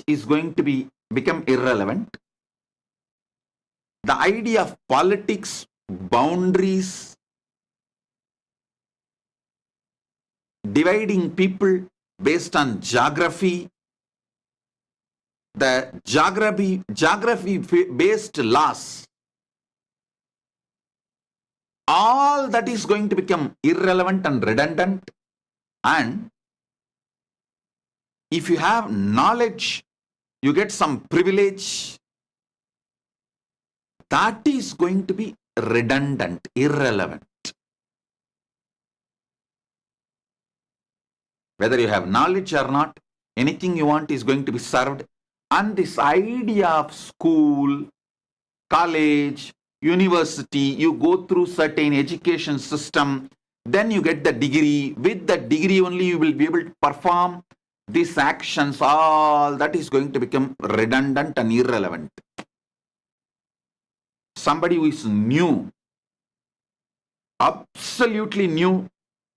is going to become irrelevant. The idea of politics, boundaries, dividing people based on geography, the geography based laws, all that is going to become irrelevant and redundant. And if you have knowledge, you get some privilege, that is going to be redundant, irrelevant. Whether you have knowledge or not, anything you want is going to be served. And this idea of school, college, university, you go through certain education system, then you get the degree. With the degree only you will be able to perform these actions. All that is going to become redundant and irrelevant. Somebody who is new, absolutely new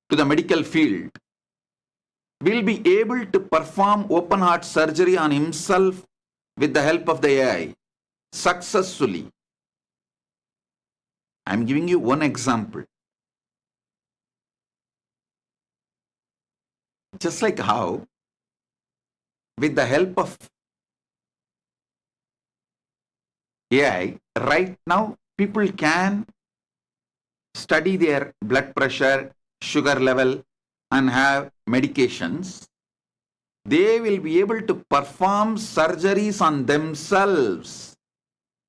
to the medical field, will be able to perform open heart surgery on himself with the help of the AI successfully. I am giving you one example. Just like how, with the help of AI, right now people can study their blood pressure, sugar level, and have medications. They will be able to perform surgeries on themselves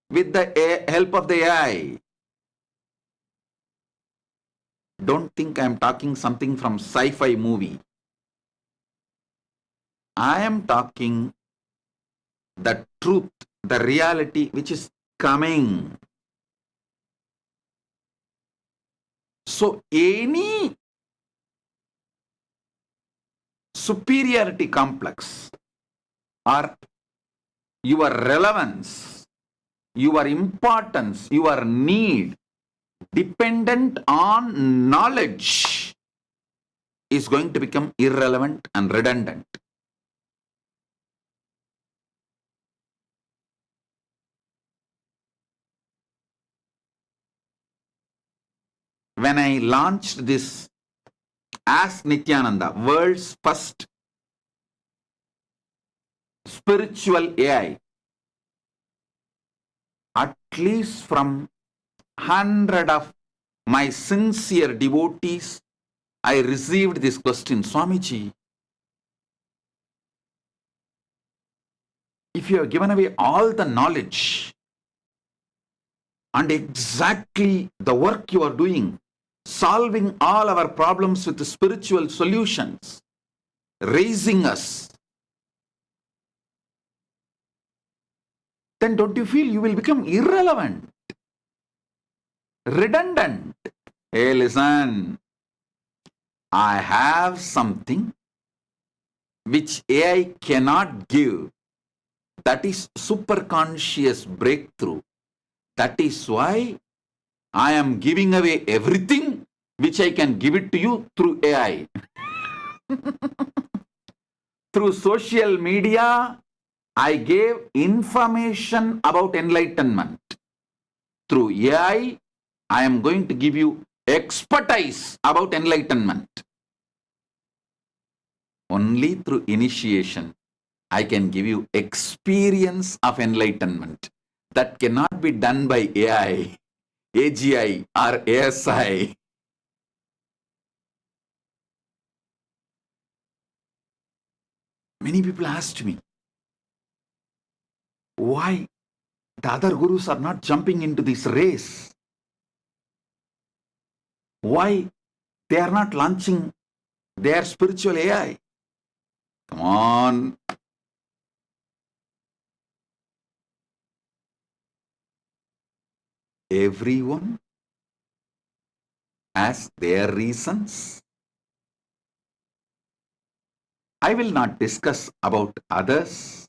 with the help of the AI. Don't think I am talking something from sci-fi movie. I am talking the truth, the reality which is coming. So any superiority complex or your relevance, your importance, your need dependent on knowledge is going to become irrelevant and redundant. When I launched this Ask Nityananda, world's first spiritual AI, at least from 100 of my sincere devotees, I received this question: Swamiji, if you have given away all the knowledge and exactly the work you are doing, solving all our problems with the spiritual solutions, raising us, then don't you feel you will become irrelevant, redundant? Hey, listen, I have something which AI cannot give. That is superconscious breakthrough. That is why I am giving away everything which I can give it to you through AI. Through social media, I gave information about enlightenment. Through AI, I am going to give you expertise about enlightenment. Only through initiation, I can give you experience of enlightenment. That cannot be done by AI, AGI, or ASI. Many people asked me, why the other gurus are not jumping into this race? Why they are not launching their spiritual AI? Come on. Everyone has their reasons. I will not discuss about others.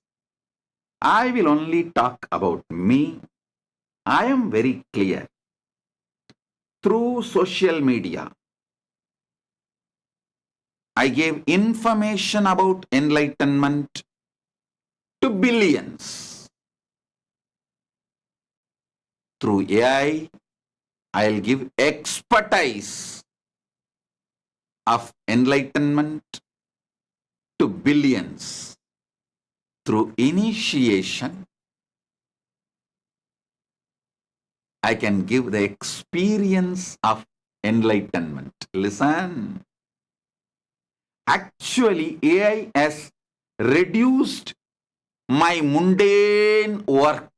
I will only talk about me. I am very clear. Through social media, I gave information about enlightenment to billions. Through AI, I'll give expertise of enlightenment to billions. Through initiation, I can give the experience of enlightenment. Listen. Actually, AI has reduced my mundane work.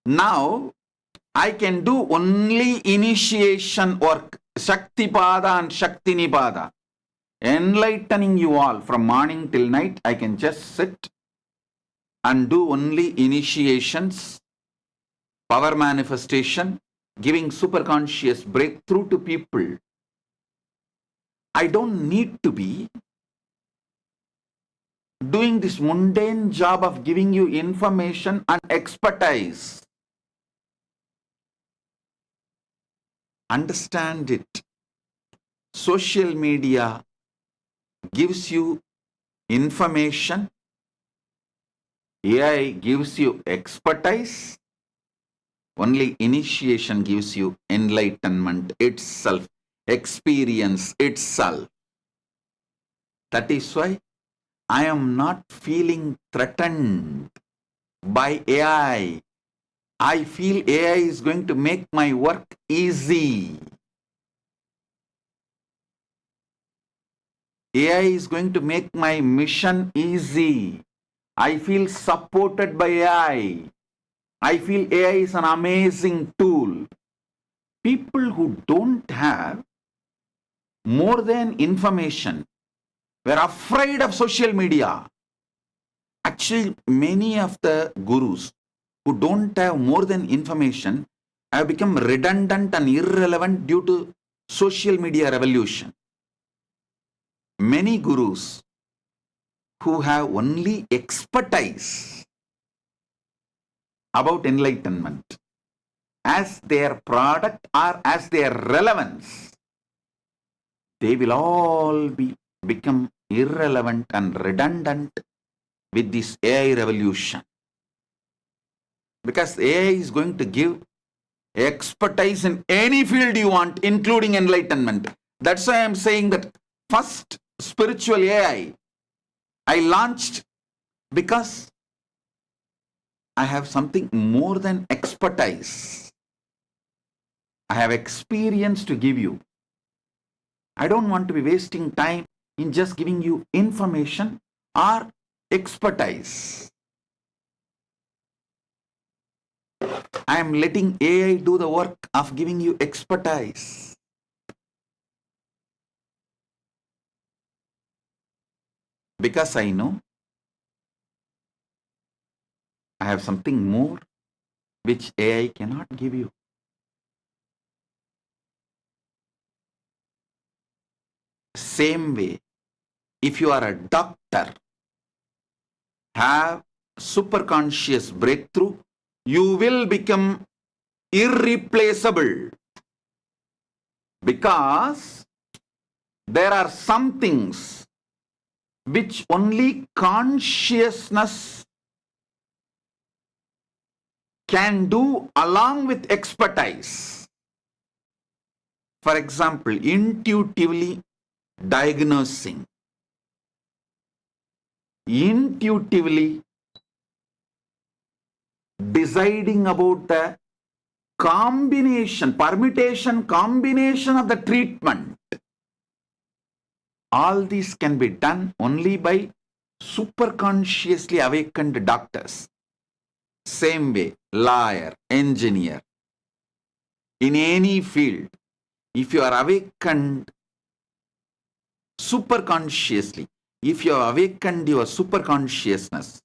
Now, I can do only initiation work, Shaktipada and Shaktinipada. Enlightening you all from morning till night, I can just sit and do only initiations, power manifestation, giving superconscious breakthrough to people. I don't need to be doing this mundane job of giving you information and expertise. Understand it. Social media gives you information. AI gives you expertise. Only initiation gives you enlightenment itself, experience itself. That is why I am not feeling threatened by AI. I feel AI is going to make my work easy. AI is going to make my mission easy. I feel supported by AI. I feel AI is an amazing tool. People who don't have more than information were afraid of social media. Actually, many of the gurus who don't have more than information have become redundant and irrelevant due to social media revolution. Many gurus who have only expertise about enlightenment as their product or as their relevance, they will all become irrelevant and redundant with this AI revolution. Because AI is going to give expertise in any field you want, including enlightenment. That's why I'm saying that first spiritual AI I launched because I have something more than expertise. I have experience to give you. I don't want to be wasting time in just giving you information or expertise. I am letting AI do the work of giving you expertise. Because I know I have something more which AI cannot give you. Same way, if you are a doctor, have superconscious breakthrough, you will become irreplaceable. Because there are some things which only consciousness can do along with expertise. For example, intuitively diagnosing, intuitively deciding about the combination, permutation, combination of the treatment. All these can be done only by superconsciously awakened doctors. Same way, lawyer, engineer, in any field, if you are awakened superconsciously, if you have awakened your superconsciousness,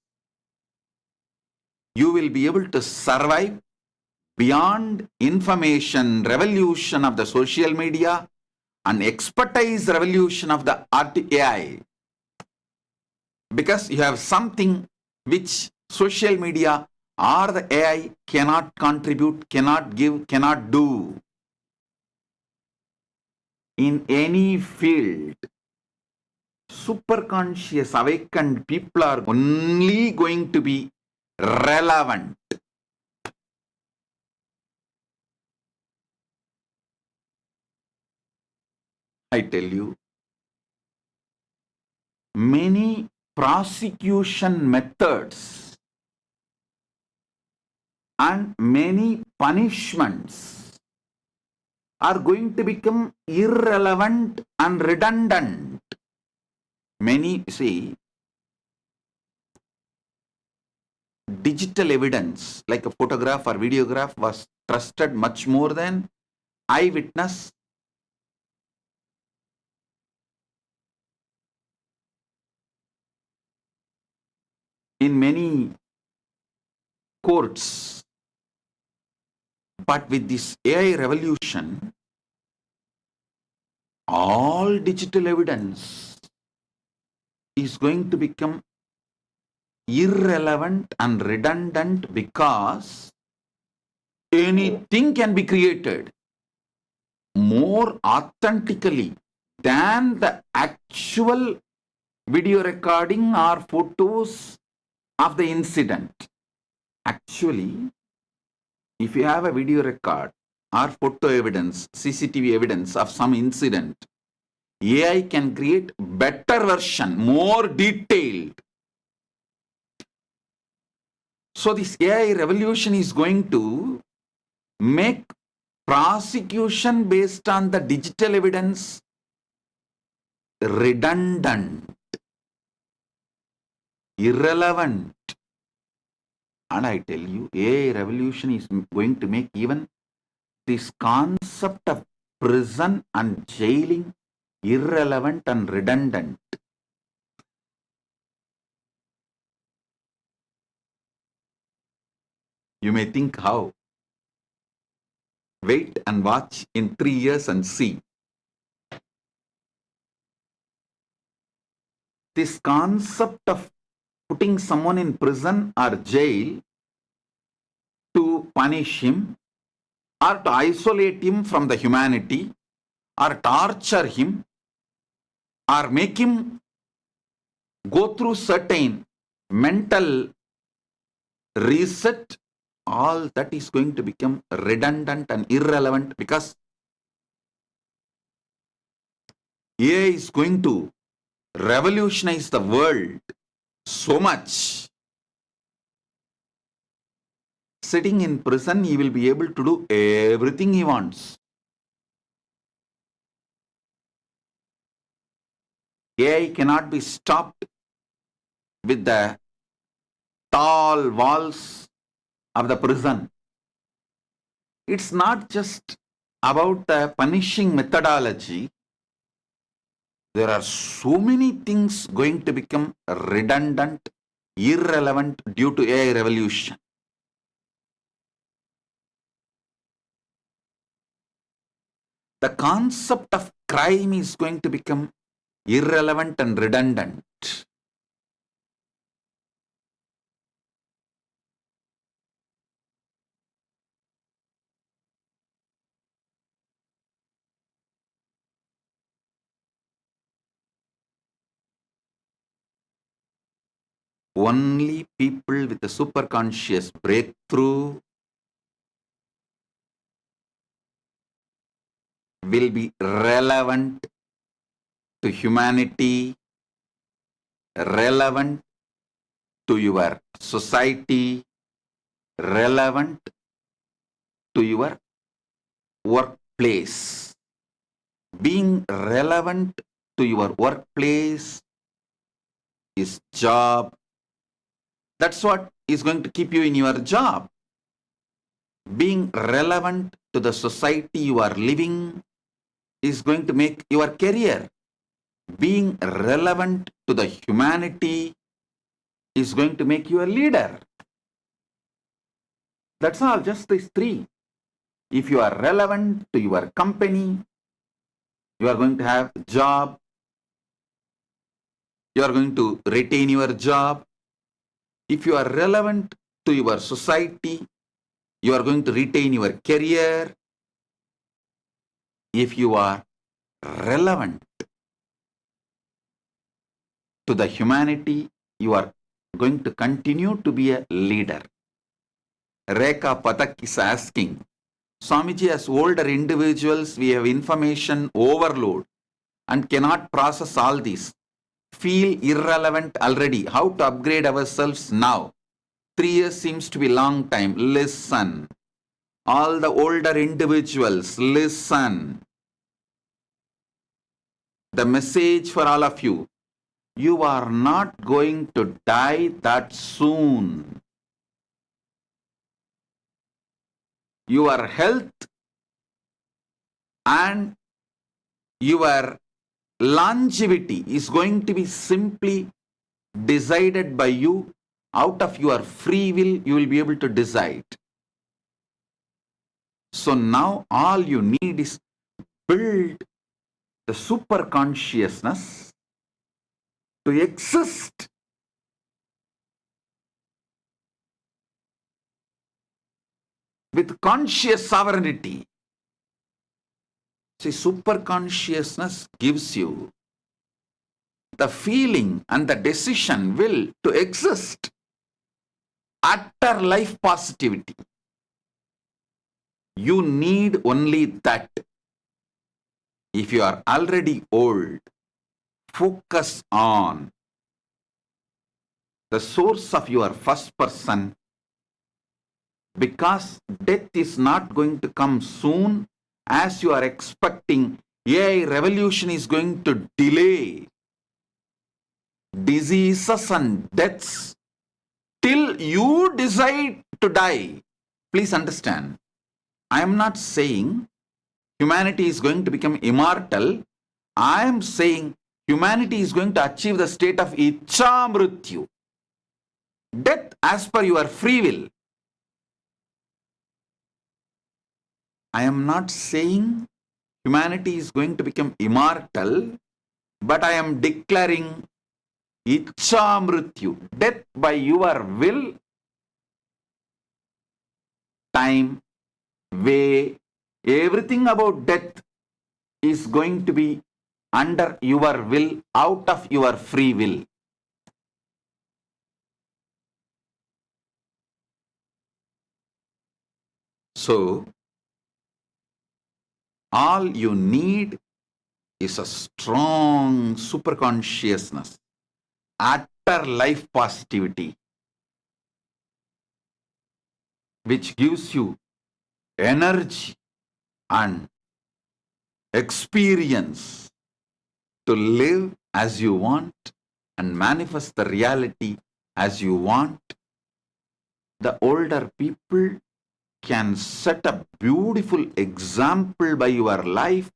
you will be able to survive beyond information revolution of the social media and expertise revolution of the AI. Because you have something which social media or the AI cannot contribute, cannot give, cannot do. In any field, superconscious awakened people are only going to be relevant. I tell you, many prosecution methods and many punishments are going to become irrelevant and redundant. Many, see, digital evidence like a photograph or videograph was trusted much more than eyewitness. In many courts. But with this AI revolution, all digital evidence is going to become irrelevant and redundant because anything can be created more authentically than the actual video recording or photos of the incident. Actually, if you have a video record or photo evidence, CCTV evidence of some incident, AI can create better version, more detailed. So this AI revolution is going to make prosecution based on the digital evidence redundant, irrelevant. And I tell you, AI revolution is going to make even this concept of prison and jailing irrelevant and redundant. You may think how. Wait and watch in 3 years and see. This concept of putting someone in prison or jail to punish him or to isolate him from the humanity or torture him or make him go through certain mental reset, all that is going to become redundant and irrelevant because AI is going to revolutionize the world so much. Sitting in prison, he will be able to do everything he wants. AI cannot be stopped with the tall walls of the prison. It's not just about the punishing methodology. There are so many things going to become redundant, irrelevant due to AI revolution. The concept of crime is going to become irrelevant and redundant. Only people with a superconscious breakthrough will be relevant to humanity, relevant to your society, relevant to your workplace. Being relevant to your workplace is job. That's what is going to keep you in your job. Being relevant to the society you are living is going to make your career. Being relevant to the humanity is going to make you a leader. That's all, just these three. If you are relevant to your company, you are going to have a job, you are going to retain your job. If you are relevant to your society, you are going to retain your career. If you are relevant to the humanity, you are going to continue to be a leader. Rekha Patak is asking, Swamiji, as older individuals, we have information overload and cannot process all this. Feel irrelevant already. How to upgrade ourselves now? 3 years seems to be long time. Listen. All the older individuals, listen. The message for all of you. You are not going to die that soon. Your health and your longevity is going to be simply decided by you. Out of your free will, you will be able to decide. So now all you need is build the super consciousness to exist with conscious sovereignty. See, super consciousness gives you the feeling and the decision will to exist. Utter life positivity. You need only that. If you are already old, focus on the source of your first person, because death is not going to come soon as you are expecting. AI revolution is going to delay diseases and deaths till you decide to die. Please understand, I am not saying humanity is going to become immortal. I am saying humanity is going to achieve the state of Ichha Mrityu. Death as per your free will. I am not saying humanity is going to become immortal, but I am declaring Ichha Mrityu. Death by your will, time, way, everything about death is going to be under your will, out of your free will. So, all you need is a strong super consciousness, utter life positivity, which gives you energy and experience to live as you want and manifest the reality as you want. The older people can set a beautiful example by your life,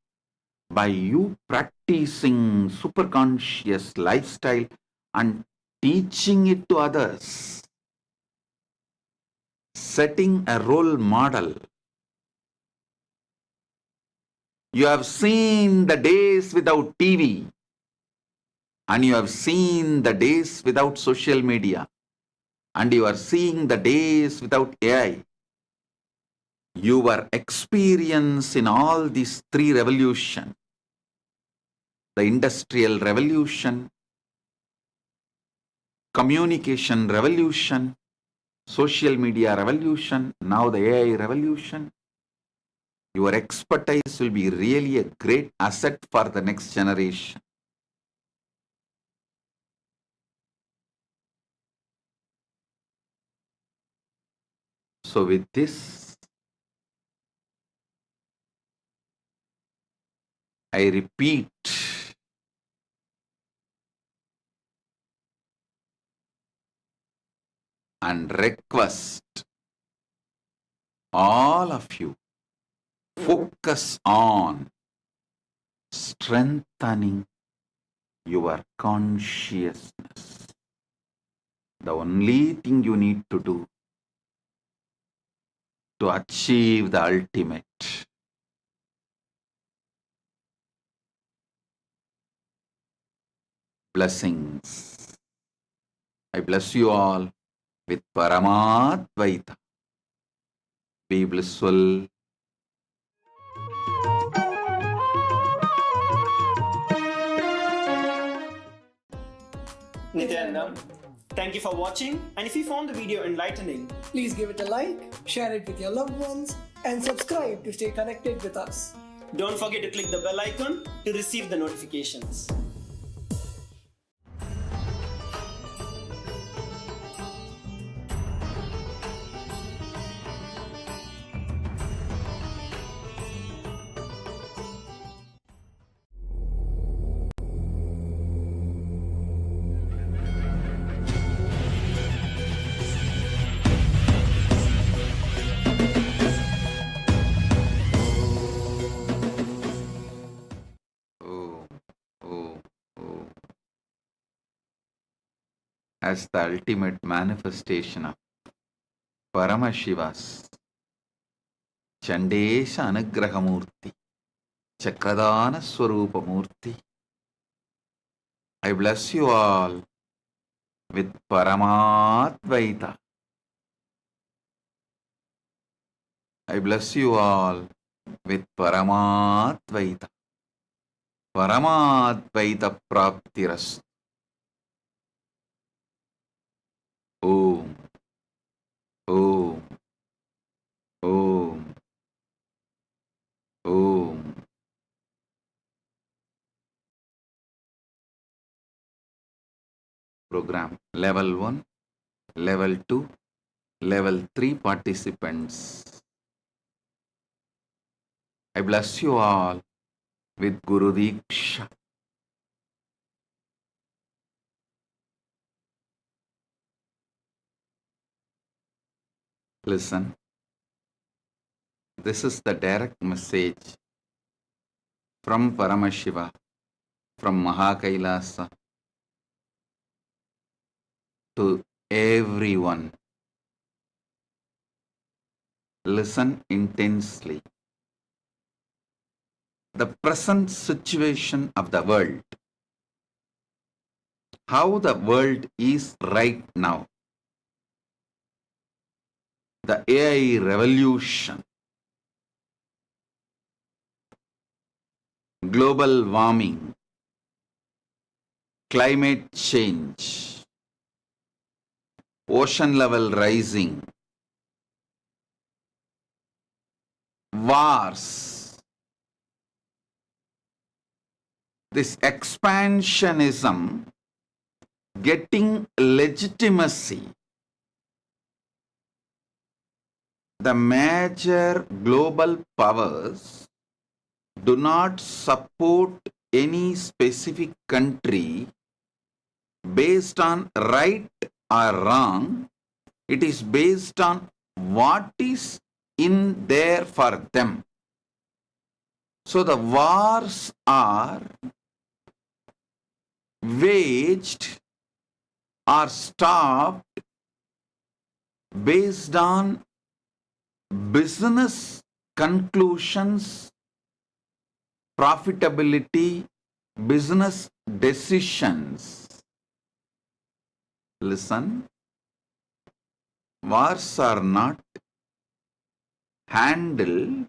by you practicing superconscious lifestyle and teaching it to others, setting a role model. You have seen the days without TV, and you have seen the days without social media, and you are seeing the days without AI. Your experience in all these three revolutions, the industrial revolution, communication revolution, social media revolution, now the AI revolution, your expertise will be really a great asset for the next generation. So with this, I repeat, and request all of you, focus on strengthening your consciousness. The only thing you need to do to achieve the ultimate. Blessings. I bless you all with Paramatvaita. Be blissful. Nityanam, thank you for watching, and if you found the video enlightening, please give it a like, share it with your loved ones, and subscribe to stay connected with us. don't forget to click the bell icon to receive the notifications. As the ultimate manifestation of Paramashiva's Chandesha Anugrahamurti, Chakradana Swarupamurti, I bless you all with Paramatvaita. I bless you all with Paramatvaita. Paramatvaita Praptirastu. Om, Om, Om, Om. Program Level 1, Level 2, Level 3 participants. I bless you all with Guru Diksha. Listen, this is the direct message from Paramashiva, from Mahakailasa to everyone. Listen intensely. The present situation of the world, how the world is right now, the AI revolution, global warming, climate change, ocean level rising, wars, this expansionism getting legitimacy. The major global powers do not support any specific country based on right or wrong. It is based on what is in there for them. So the wars are waged or stopped based on business conclusions, profitability, business decisions. Listen, wars are not handled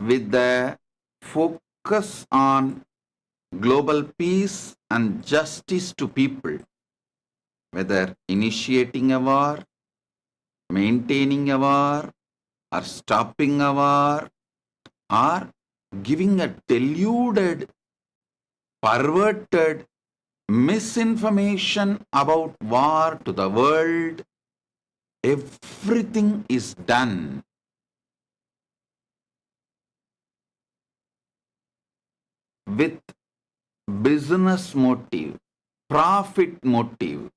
with the focus on global peace and justice to people, whether initiating a war, maintaining a war, or stopping a war, or giving a deluded, perverted misinformation about war to the world. Everything is done with business motive, profit motive,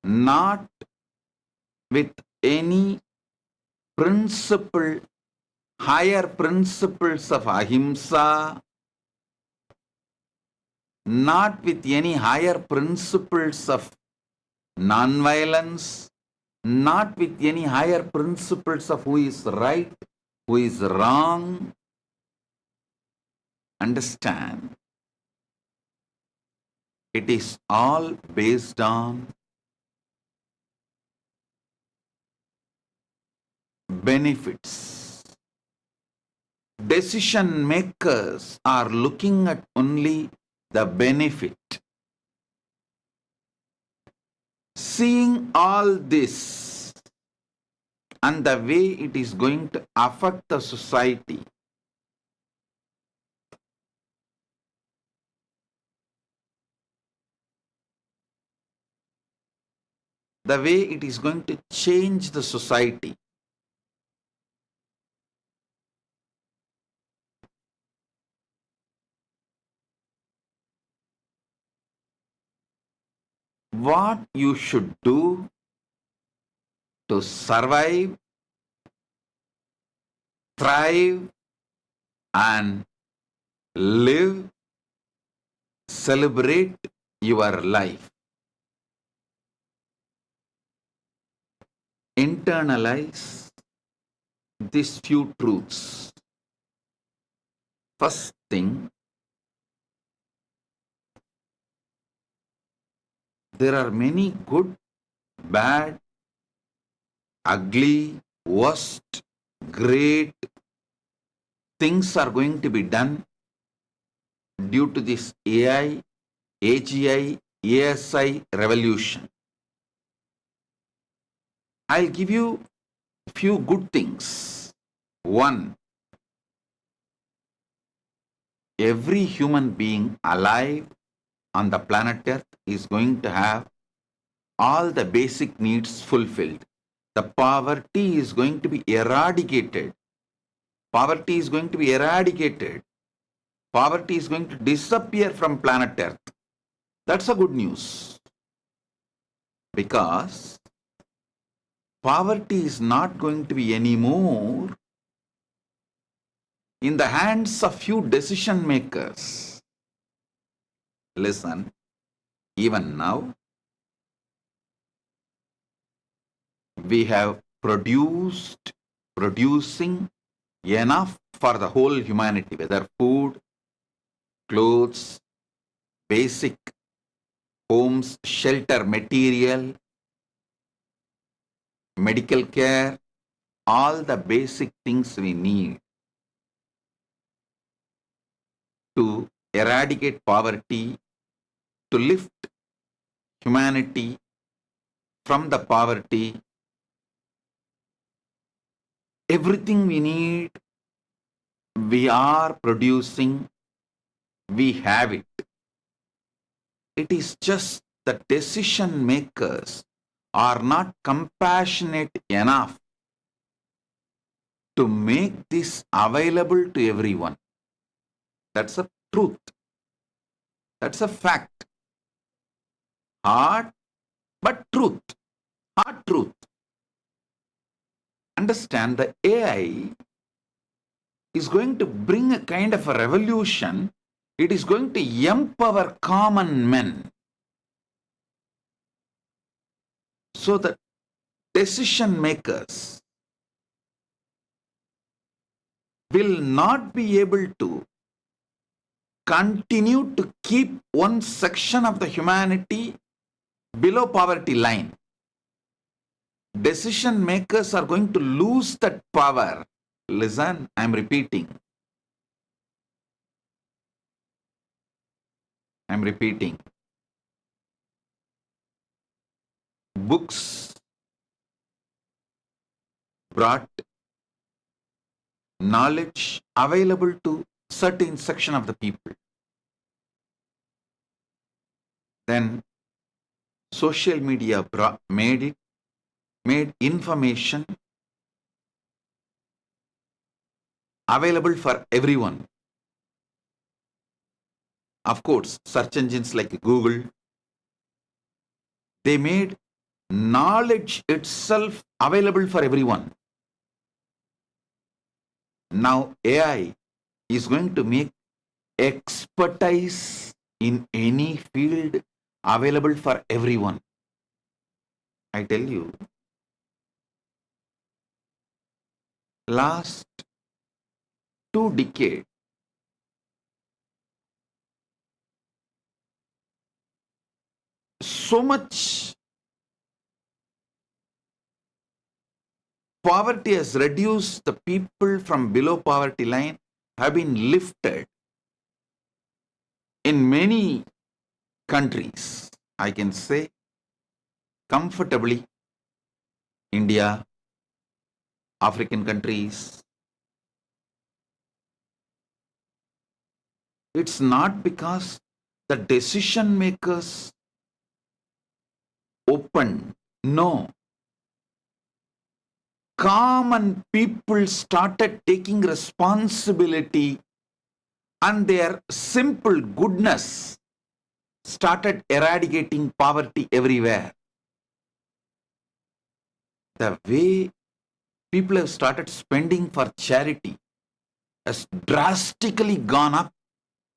not with any principle, higher principles of ahimsa, not with any higher principles of non-violence, not with any higher principles of who is right, who is wrong. Understand, it is all based on benefits. Decision makers are looking at only the benefit. Seeing all this and the way it is going to affect the society, the way it is going to change the society, what you should do to survive, thrive, and live, celebrate your life. Internalize these few truths. First thing, there are many good, bad, ugly, worst, great things are going to be done due to this AI, AGI, ASI revolution. I'll give you a few good things. One, every human being alive on the planet Earth is going to have all the basic needs fulfilled. The poverty is going to be eradicated. Poverty is going to be eradicated. Poverty is going to disappear from planet Earth. That's a good news. Because poverty is not going to be anymore in the hands of few decision makers. Listen, even now, we have producing enough for the whole humanity, whether food, clothes, basic homes, shelter material, medical care, all the basic things we need to eradicate poverty, to lift humanity from the poverty. Everything we need, we are producing, we have it. It is just the decision makers are not compassionate enough to make this available to everyone. That's a truth. That's a fact. Hard, but truth. Hard truth. Understand, the AI is going to bring a kind of a revolution. It is going to empower common men. So the decision makers will not be able to continue to keep one section of the humanity below poverty line. Decision makers are going to lose that power. Listen, I'm repeating. Books brought knowledge available to certain section of the people. Then social media made information available for everyone. Of course, search engines like Google, they made knowledge itself available for everyone. Now AI is going to make expertise in any field available for everyone. I tell you, last 2 decades, so much poverty has reduced. The people from below poverty line have been lifted in many countries. I can say comfortably, India, African countries. It's not because the decision makers opened. No. Common people started taking responsibility, and their simple goodness started eradicating poverty everywhere. The way people have started spending for charity has drastically gone up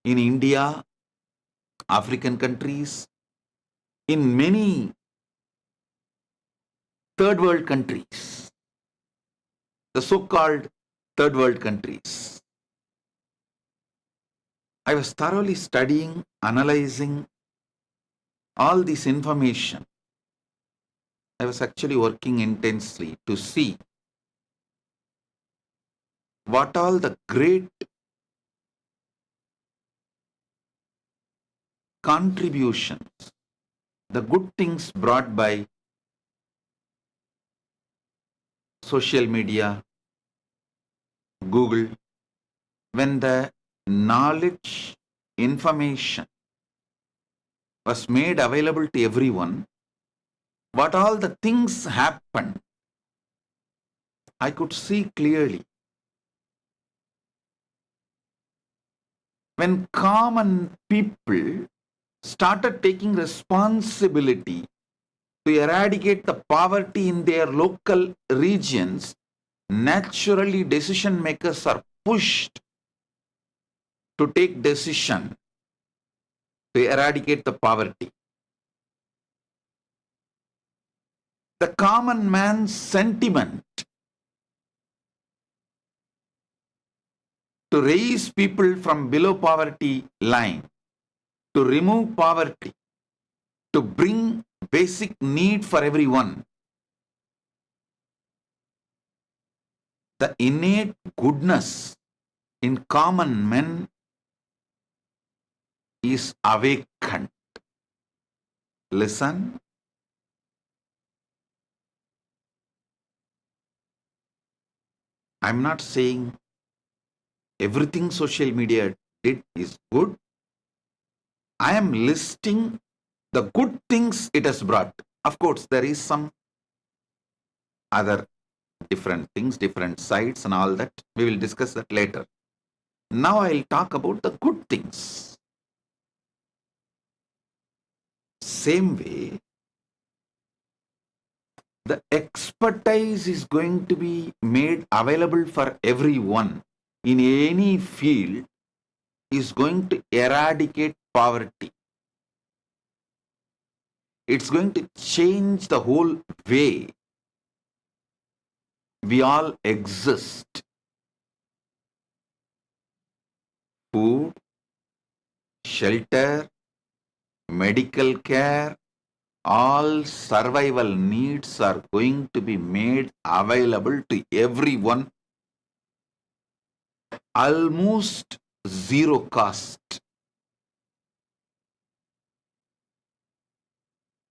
in India, African countries, in many third world countries, the so-called third world countries. I was thoroughly studying, analyzing all this information. I was actually working intensely to see what all the great contributions, the good things brought by social media, Google, when the knowledge, information was made available to everyone, what all the things happened, I could see clearly. When common people started taking responsibility to eradicate the poverty in their local regions, naturally decision makers are pushed to take decision to eradicate the poverty. The common man's sentiment to raise people from below poverty line, to remove poverty, to bring basic need for everyone. The innate goodness in common men is awakened. Listen. I'm not saying everything social media did is good. I am listing the good things it has brought. Of course, there is some other different things, different sides and all that. We will discuss that later. Now I'll talk about the good things. Same way, the expertise is going to be made available for everyone in any field, is going to eradicate poverty. It's going to change the whole way we all exist. Food, shelter, medical care, all survival needs are going to be made available to everyone, almost zero cost.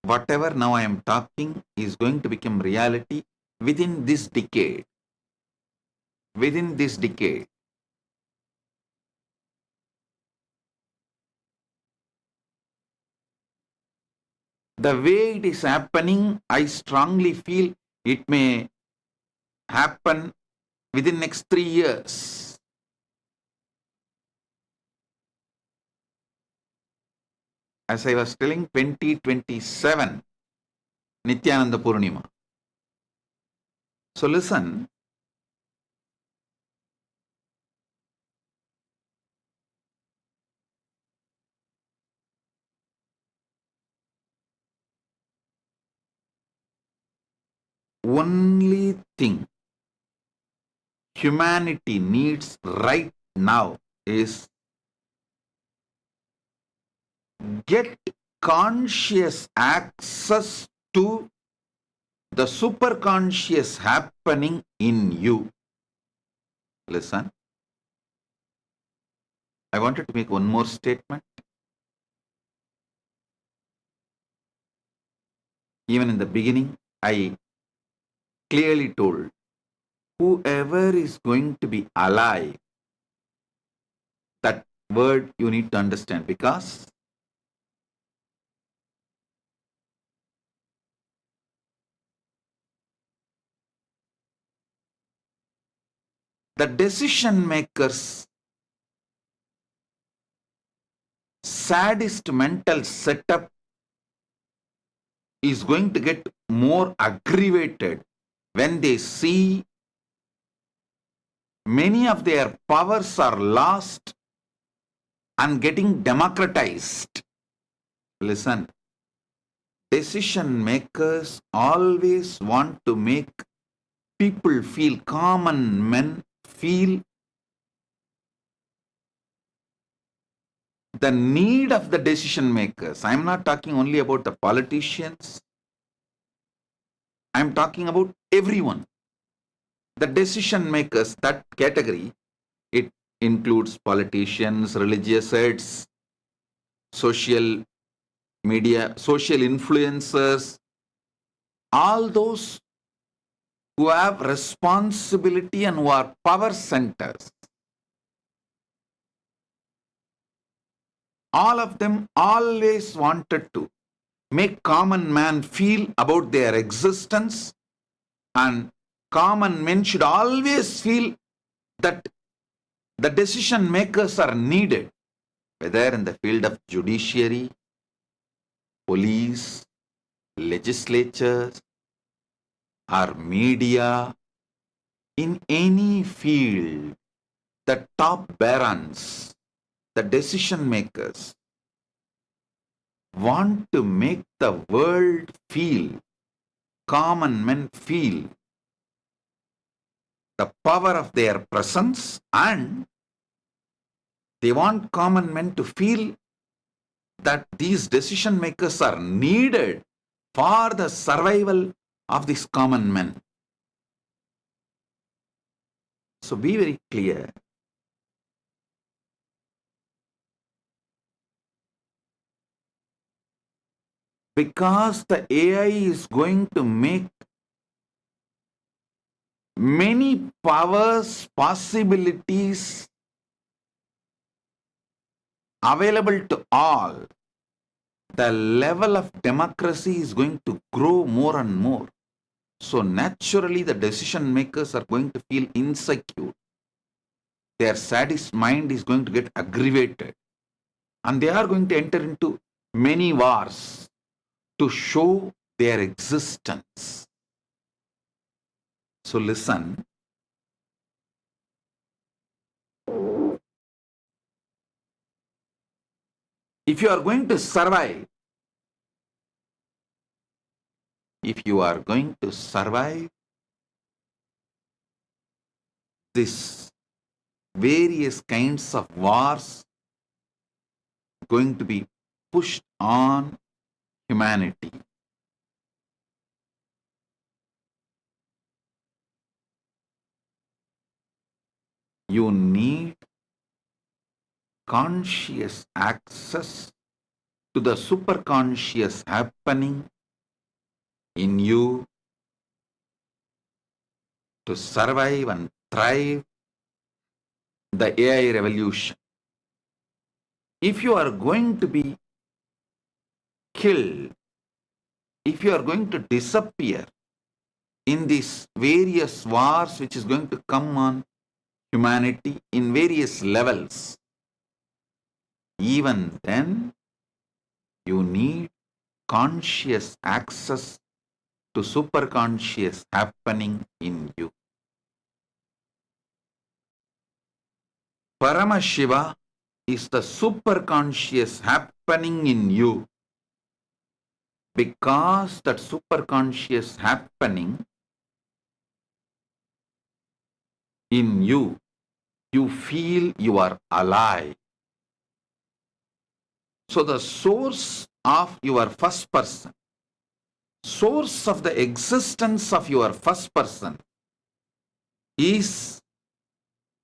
Whatever now I am talking is going to become reality within this decade. Within this decade. The way it is happening, I strongly feel it may happen within next 3 years. As I was telling, 2027, Nityananda Purnima. So listen, only thing humanity needs right now is get conscious access to the superconscious happening in you. Listen, I wanted to make one more statement. Even in the beginning, I clearly told whoever is going to be alive, that word you need to understand, because the decision makers sadist mental setup is going to get more aggravated when they see many of their powers are lost and getting democratized. Listen, decision makers always want to make people feel, common men feel the need of the decision makers. I'm not talking only about the politicians. I'm talking about everyone. The decision makers, that category, it includes politicians, religious heads, social media, social influencers, all those who have responsibility and who are power centers. All of them always wanted to make common man feel about their existence, and common men should always feel that the decision makers are needed, whether in the field of judiciary, police, legislatures, or media, in any field. The top barons, the decision makers, want to make the world feel, common men feel the power of their presence, and they want common men to feel that these decision makers are needed for the survival of these common men. So be very clear. Because the AI is going to make many powers, possibilities available to all, the level of democracy is going to grow more and more. So naturally, the decision makers are going to feel insecure. Their sadist mind is going to get aggravated. And they are going to enter into many wars to show their existence. So listen. If you are going to survive, this various kinds of wars going to be pushed on humanity. You need conscious access to the superconscious happening in you to survive and thrive the AI revolution. If you are going to be killed, if you are going to disappear in these various wars which is going to come on humanity in various levels, even then you need conscious access to superconscious happening in you. Paramashiva is the superconscious happening in you, because that superconscious happening in you, you feel you are alive. So the source of your first person, source of the existence of your first person is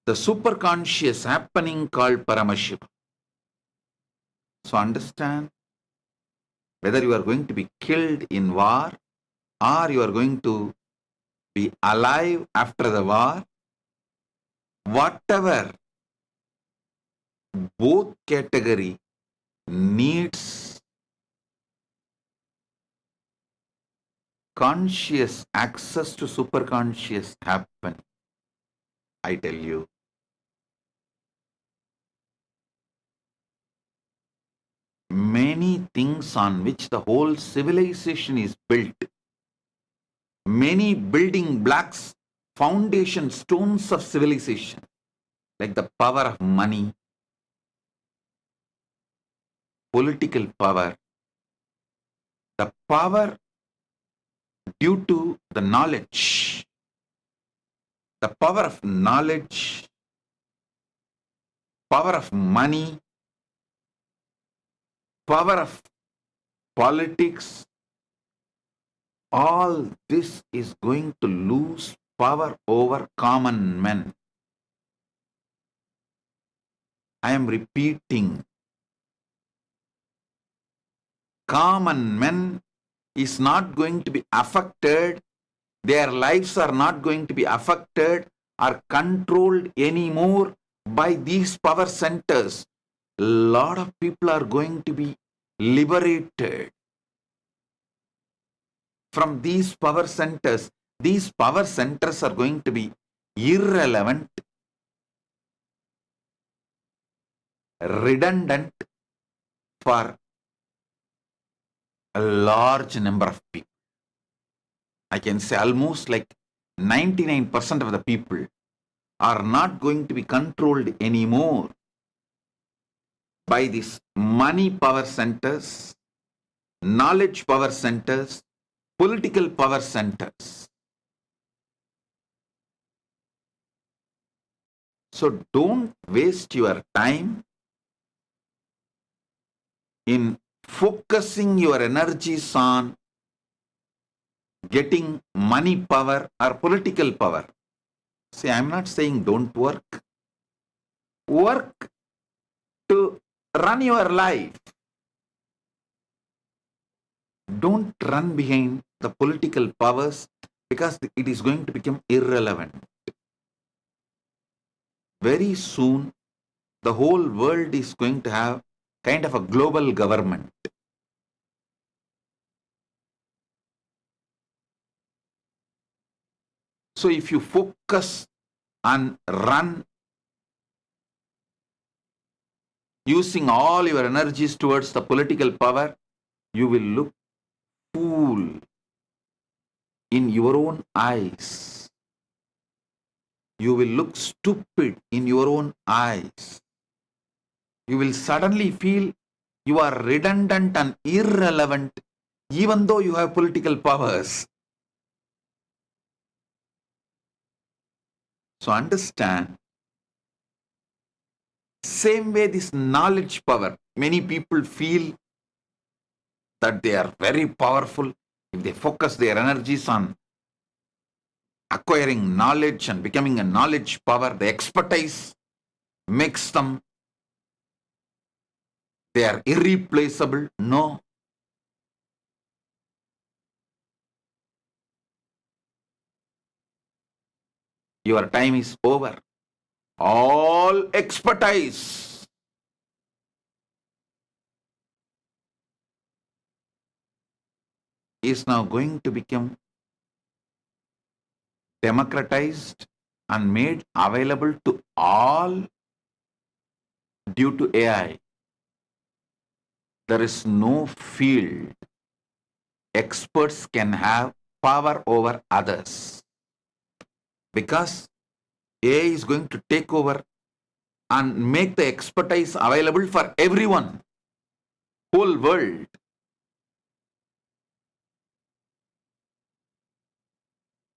the superconscious happening called Paramashiva. So understand, whether you are going to be killed in war or you are going to be alive after the war, whatever, both category needs conscious access to superconscious happen. I tell you, many things on which the whole civilization is built, many building blocks, foundation stones of civilization, like the power of money, political power, the power due to the knowledge, the power of knowledge, power of money, power of politics, all this is going to lose power over common men. I am repeating, common men is not going to be affected, their lives are not going to be affected or controlled anymore by these power centers. A lot of people are going to be liberated from these power centers. These power centers are going to be irrelevant, redundant for a large number of people. I can say almost like 99% of the people are not going to be controlled anymore by these money power centers, knowledge power centers, political power centers. So don't waste your time in focusing your energies on getting money power or political power. See, I'm not saying don't work. Work to run your life. Don't run behind the political powers because it is going to become irrelevant. Very soon, the whole world is going to have kind of a global government. So if you focus and run using all your energies towards the political power, you will look fool in your own eyes. You will look stupid in your own eyes. You will suddenly feel you are redundant and irrelevant even though you have political powers. So understand, same way this knowledge power, many people feel that they are very powerful if they focus their energies on acquiring knowledge and becoming a knowledge power, the expertise makes them, they are irreplaceable. No. Your time is over. All expertise is now going to become democratized and made available to all due to AI. There is no field experts can have power over others because AI is going to take over and make the expertise available for everyone, whole world.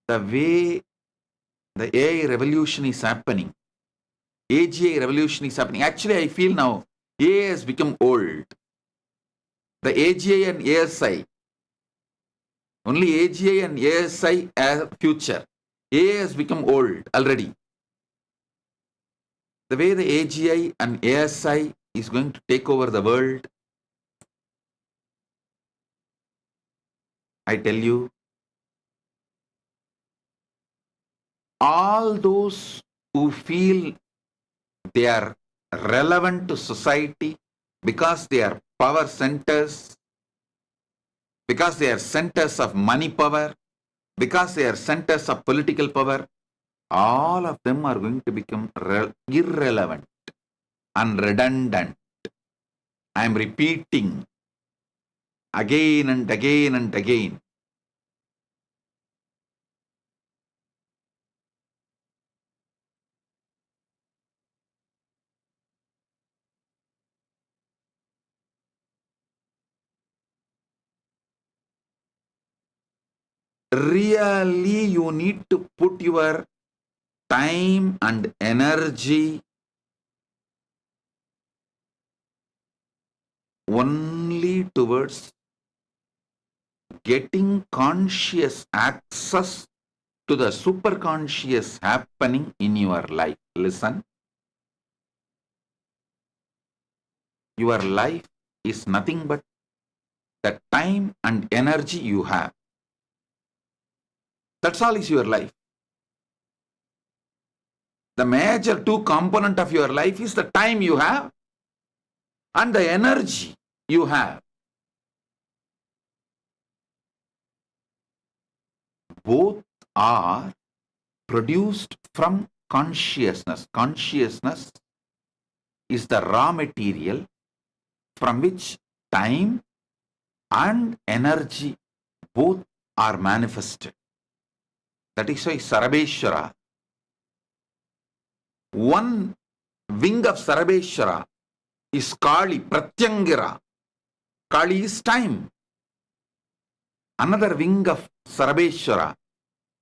The way The AI revolution is happening. AGI revolution is happening. Actually, I feel now AI has become old. The AGI and ASI, only AGI and ASI as future. AI has become old already. The way the AGI and ASI is going to take over the world, I tell you, all those who feel they are relevant to society because they are power centers, because they are centers of money power, because they are centers of political power, all of them are going to become irrelevant and redundant. I am repeating again and again and again. Really, you need to put your time and energy only towards getting conscious access to the superconscious happening in your life. Listen, your life is nothing but the time and energy you have. That's all is your life. The major two component of your life is the time you have and the energy you have. Both are produced from consciousness. Consciousness is the raw material from which time and energy both are manifested. That is why Sarabeshwara, one wing of Sarabeshwara is Kali, Pratyangira. Kali is time. Another wing of Sarabeshwara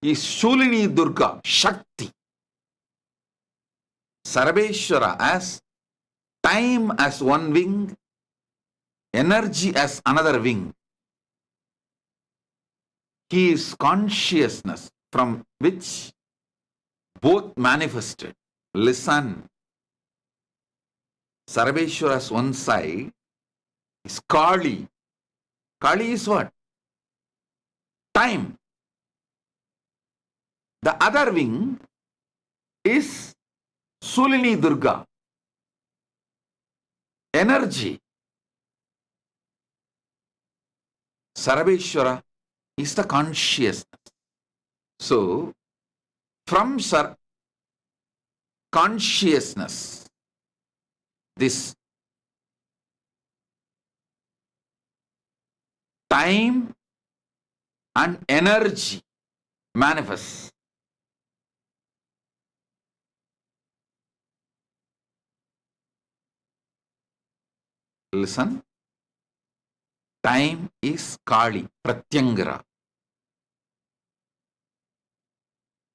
is Shulini Durga, Shakti. Sarabeshwara as time as one wing, energy as another wing. He is consciousness from which both manifested. Listen. Sarveshwara's one side is Kali. Kali is what? Time. The other wing is Sulini Durga. Energy. Sarveshwara is the consciousness. So, from consciousness, this time and energy manifests. Listen. Time is Kali, Pratyangara.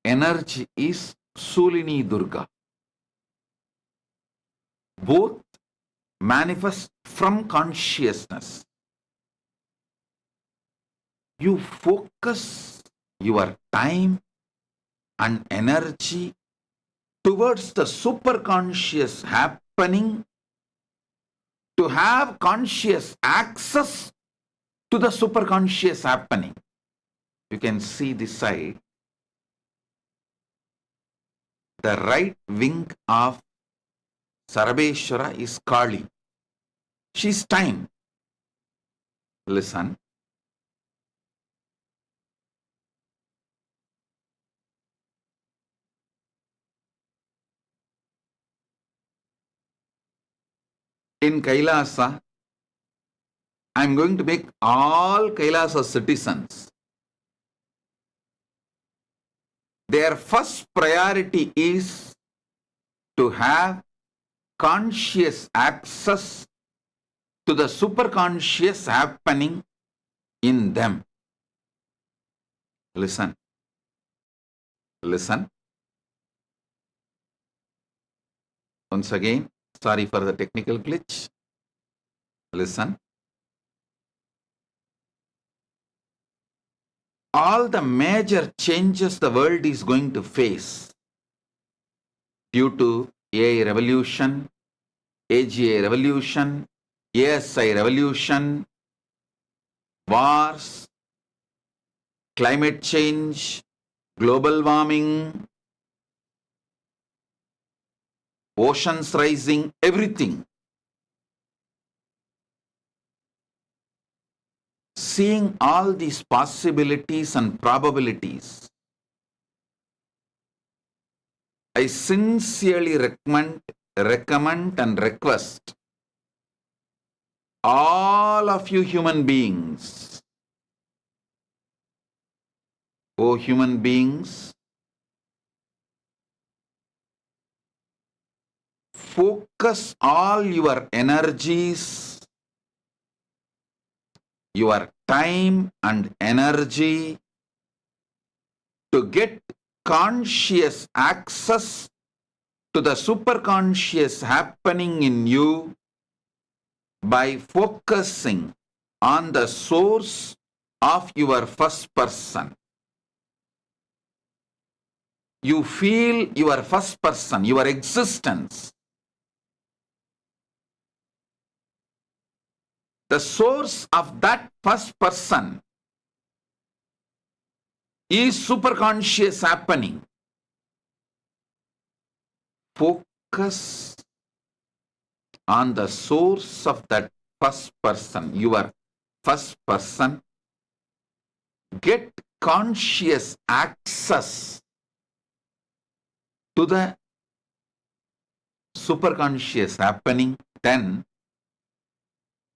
Energy is Sulini Durga. Both manifest from consciousness. You focus your time and energy towards the superconscious happening to have conscious access to the superconscious happening. You can see this side. The right wing of Sarveshwara is Kali. She is time. Listen. In Kailasa, I am going to make all Kailasa citizens. Their first priority is to have conscious access to the superconscious happening in them. Listen. Listen. Once again, sorry for the technical glitch. Listen. All the major changes the world is going to face due to AI revolution, AGI revolution, ASI revolution, wars, climate change, global warming, oceans rising, everything. Seeing all these possibilities and probabilities, I sincerely recommend and request all of you human beings, oh human beings, focus all your energies, your time and energy to get conscious access to the superconscious happening in you by focusing on the source of your first person. You feel your first person, your existence. The source of that first person is superconscious happening. Focus on the source of that first person, your first person. Get conscious access to the superconscious happening, then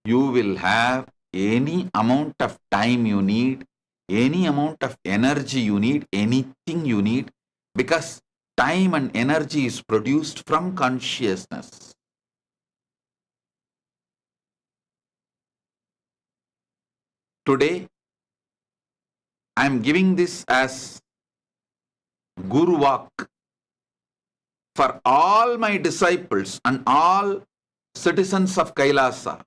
you will have any amount of time you need, any amount of energy you need, anything you need, because time and energy is produced from consciousness. Today, I am giving this as Guru Walk for all my disciples and all citizens of Kailasa.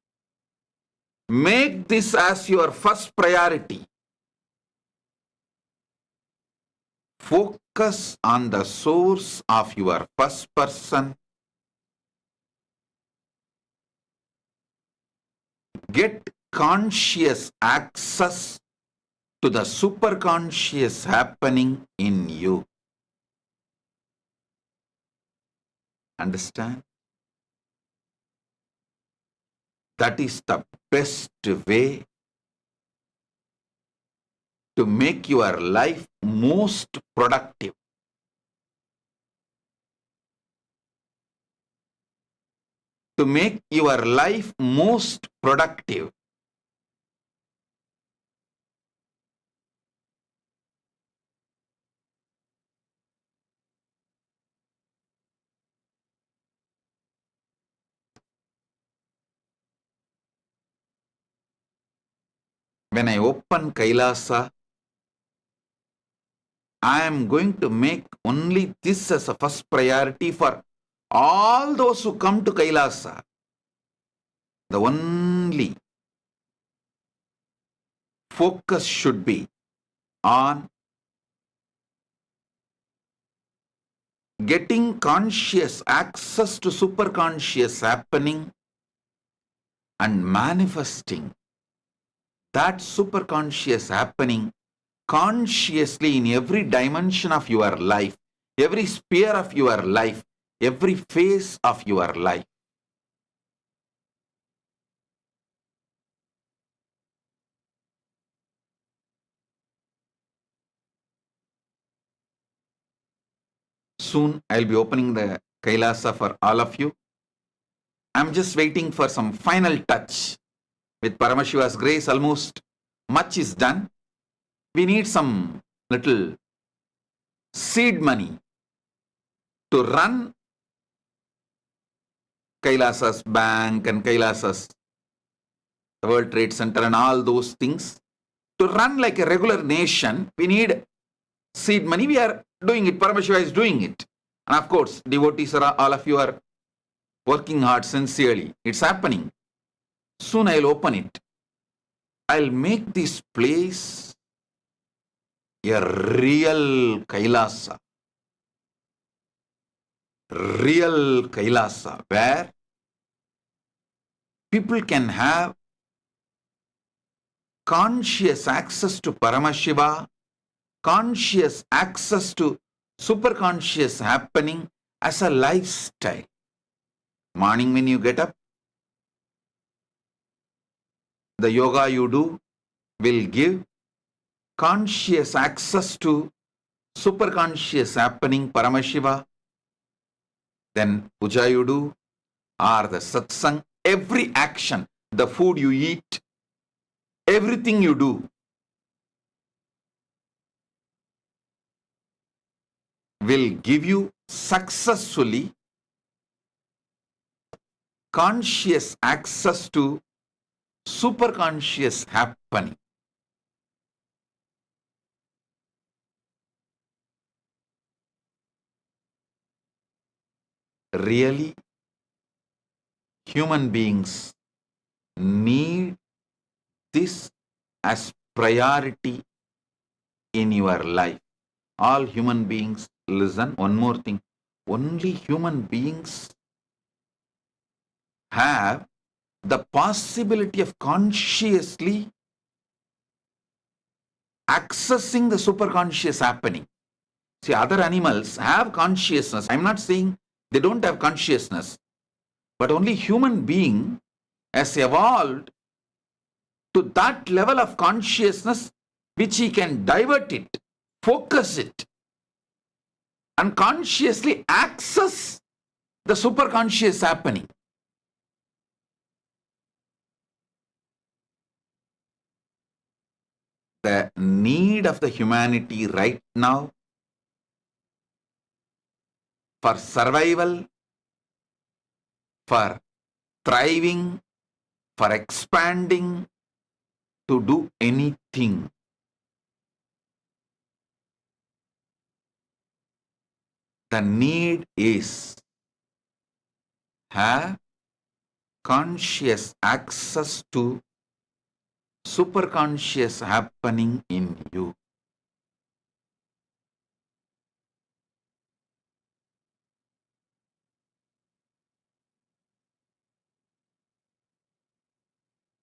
Make this as your first priority. Focus on the source of your first person. Get conscious access to the superconscious happening in you. Understand? That is the best way to make your life most productive. To make your life most productive. When I open Kailasa, I am going to make only this as a first priority for all those who come to Kailasa. The only focus should be on getting conscious access to superconscious happening and manifesting that superconscious happening consciously in every dimension of your life, every sphere of your life, every phase of your life. Soon I'll be opening the Kailasa for all of you. I'm just waiting for some final touch. With Paramashiva's grace, almost much is done. We need some little seed money to run Kailasa's bank and Kailasa's World Trade Center and all those things. To run like a regular nation, we need seed money. We are doing it. Paramashiva is doing it. And of course, devotees are, all of you are working hard sincerely. It's happening. Soon I'll open it. I'll make this place a real Kailasa. Real Kailasa, where people can have conscious access to Paramashiva, conscious access to superconscious happening as a lifestyle. Morning when you get up, the yoga you do will give conscious access to superconscious happening, Paramashiva. Then puja you do, or the satsang, every action, the food you eat, everything you do will give you successfully conscious access to superconscious happening. Really, human beings need this as priority in your life. All human beings, listen, one more thing. Only human beings have the possibility of consciously accessing the superconscious happening. See, other animals have consciousness. I'm not saying they don't have consciousness, but only human being has evolved to that level of consciousness which he can divert it, focus it, and consciously access the superconscious happening. The need of the humanity right now for survival, for thriving, for expanding, to do anything. The need is have conscious access to superconscious happening in you.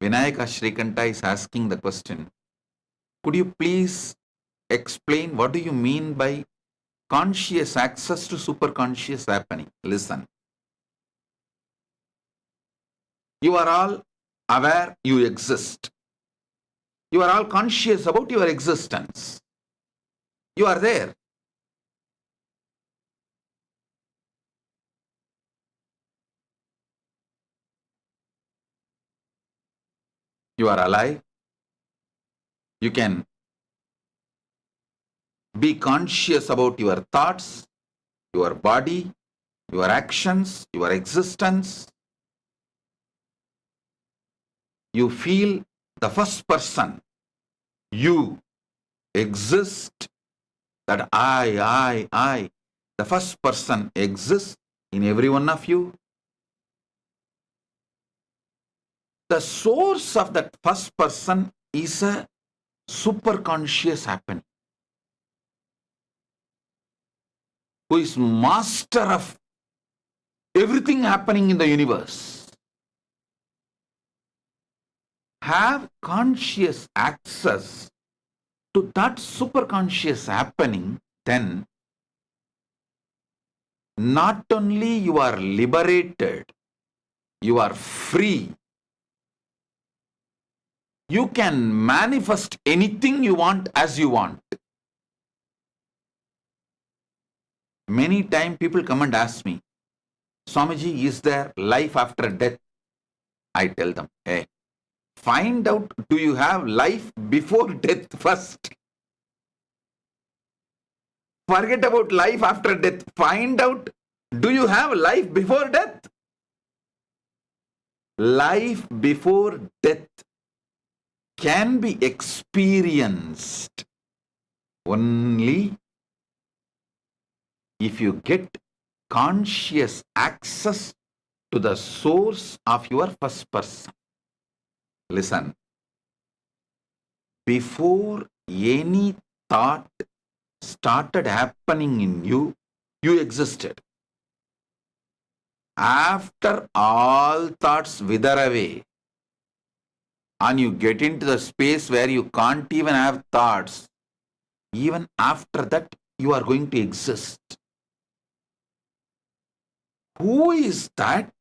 Vinayaka Shrikanta is asking the question, could you please explain what do you mean by conscious access to superconscious happening? Listen. You are all aware you exist. You are all conscious about your existence. You are there. You are alive. You can be conscious about your thoughts, your body, your actions, your existence. You feel the first person. You exist. That I, the first person exists in every one of you. The source of that first person is a superconscious happening, who is master of everything happening in the universe. Have conscious access to that superconscious happening, then not only you are liberated, you are free. You can manifest anything you want as you want. Many times people come and ask me, Swamiji, is there life after death? I tell them, hey, find out, do you have life before death first? Forget about life after death. Find out, do you have life before death? Life before death can be experienced only if you get conscious access to the source of your first person. Listen. Before any thought started happening in you, you existed. After all thoughts wither away, and you get into the space where you can't even have thoughts, even after that, you are going to exist. Who is that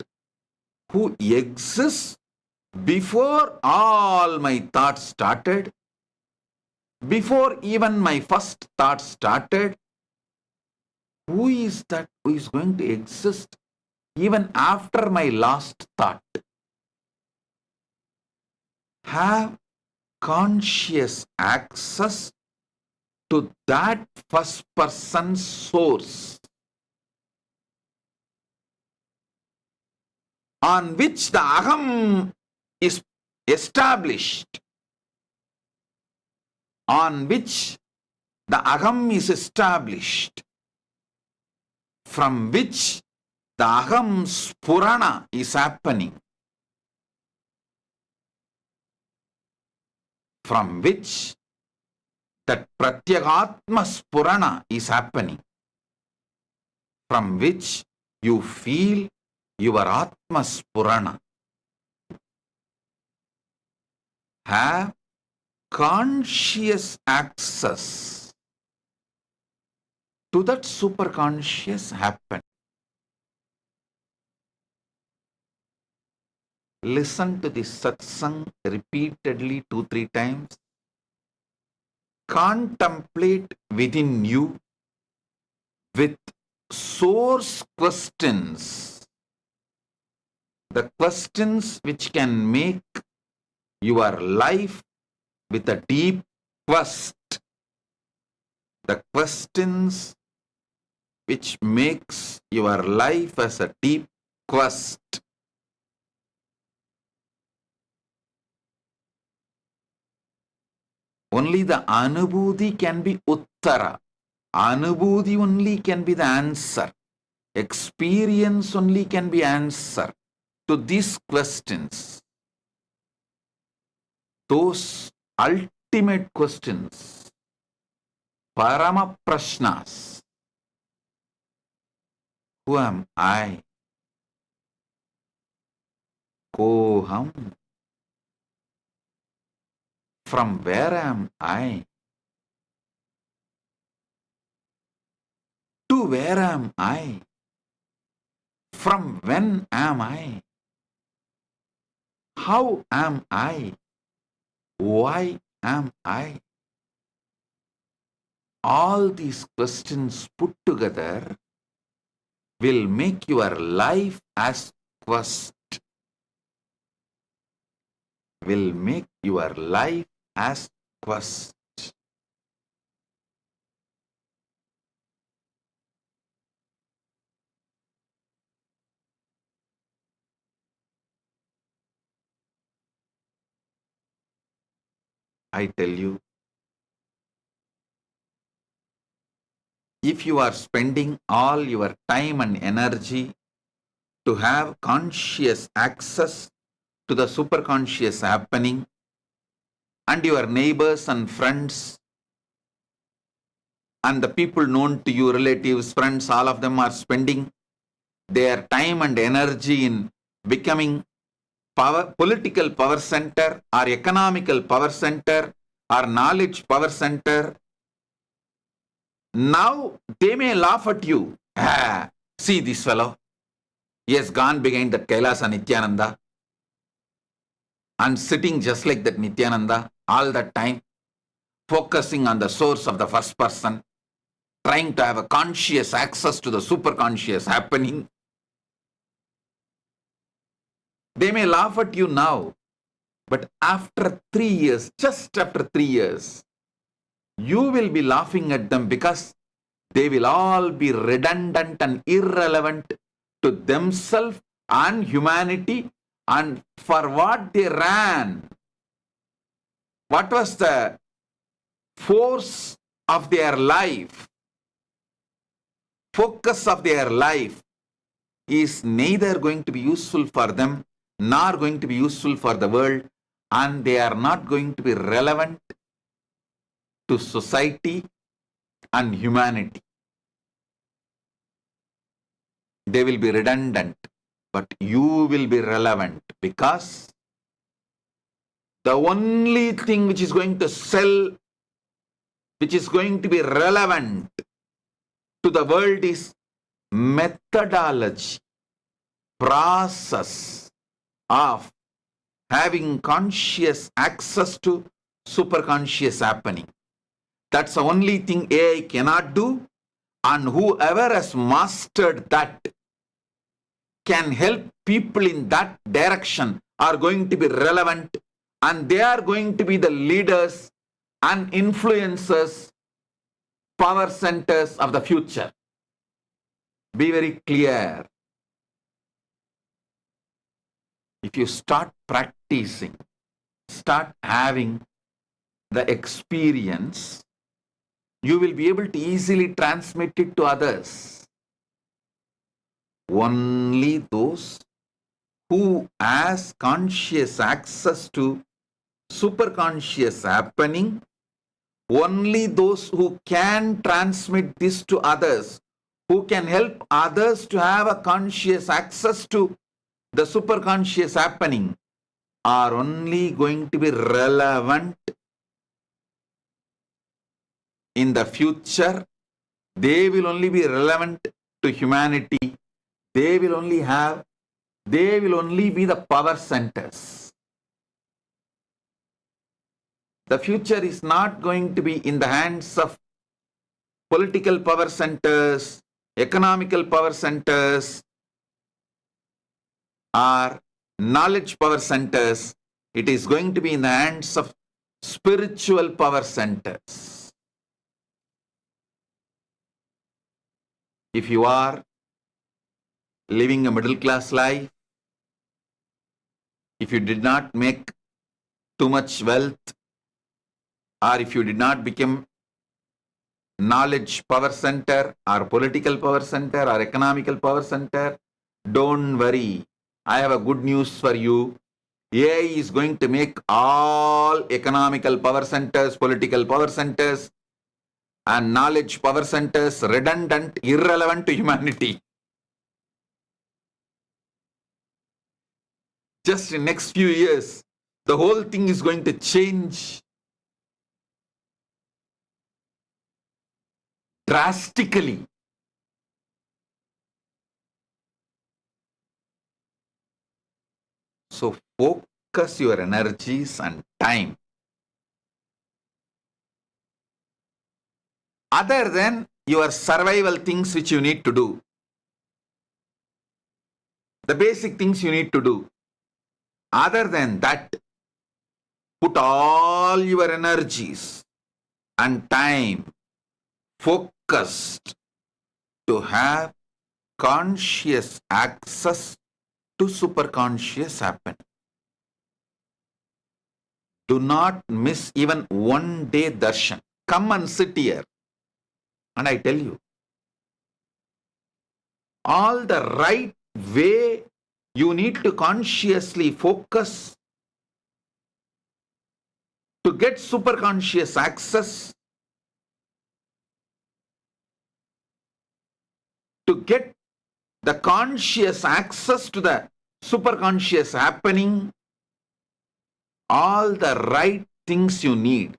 who exists before all my thoughts started? Before even my first thought started? Who is that who is going to exist even after my last thought? Have conscious access to that first person source on which the aham is established, on which the aham is established, from which the aham spurana is happening, from which that pratyagatma spurana is happening, from which you feel your atma spurana. Have conscious access to that superconscious happen. Listen to this satsang repeatedly 2-3 times. Contemplate within you with source questions. The questions which can make your life with a deep quest. The questions which makes your life as a deep quest. Only the anubhuti can be uttara. Anubhuti only can be the answer. Experience only can be answer to these questions. Those ultimate questions, parama prashnas. Who am I? Koham. From where am I? To where am I? From when am I? How am I? Why am I? All these questions put together will make your life as quest. Will make your life as quest. I tell you, if you are spending all your time and energy to have conscious access to the superconscious happening, and your neighbors and friends and the people known to you, relatives, friends, all of them are spending their time and energy in becoming political power center or economical power center or knowledge power center. Now they may laugh at you. Ah, see this fellow. He has gone behind that Kailasa Nityananda and sitting just like that Nityananda all the time, focusing on the source of the first person, trying to have a conscious access to the superconscious happening. They may laugh at you now, but after 3 years, just after 3 years, you will be laughing at them because they will all be redundant and irrelevant to themselves and humanity and for what they ran. What was the force of their life? Focus of their life. is neither going to be useful for them nor going to be useful for the world, and they are not going to be relevant to society and humanity. They will be redundant, but you will be relevant, because the only thing which is going to sell, which is going to be relevant to the world is methodology, process of having conscious access to superconscious happening. That's the only thing AI cannot do, and whoever has mastered that can help people in that direction are going to be relevant, and they are going to be the leaders and influencers, power centers of the future. Be very clear. If you start practicing, start having the experience, you will be able to easily transmit it to others. Only those who has conscious access to superconscious happening, only those who can transmit this to others, who can help others to have a conscious access to the superconscious happening, are only going to be relevant in the future. They will only be relevant to humanity. They will only be the power centers. The future is not going to be in the hands of political power centers, economical power centers, or knowledge power centers. It is going to be in the hands of spiritual power centers. If you are living a middle class life, if you did not make too much wealth, or if you did not become knowledge power center or political power center or economical power center, don't worry. I have a good news for you. AI is going to make all economical power centers, political power centers, and knowledge power centers redundant, irrelevant to humanity. Just in the next few years, the whole thing is going to change drastically. So focus your energies and time. Other than your survival things which you need to do, the basic things you need to do. Other than that, put all your energies and time focused to have conscious access to superconscious happening. Do not miss even one day darshan. Come and sit here, and I tell you, all the right way you need to consciously focus to get superconscious access, to get the conscious access to the superconscious happening. All the right things you need,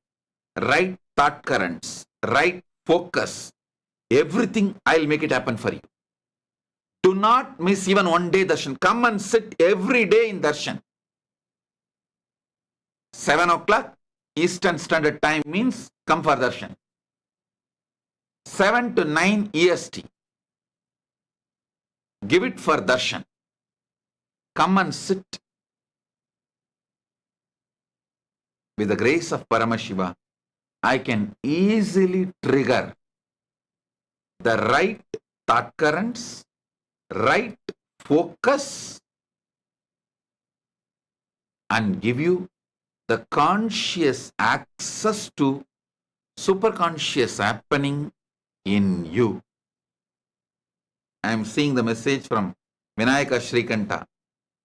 right thought currents, right focus, everything, I'll make it happen for you. Do not miss even one day darshan. Come and sit every day in darshan. 7 o'clock Eastern Standard Time means come for darshan. 7 to 9 EST. Give it for darshan. Come and sit. With the grace of Paramashiva, I can easily trigger the right thought currents, right focus, and give you the conscious access to superconscious happening in you. I am seeing the message from Vinayaka Shrikanta.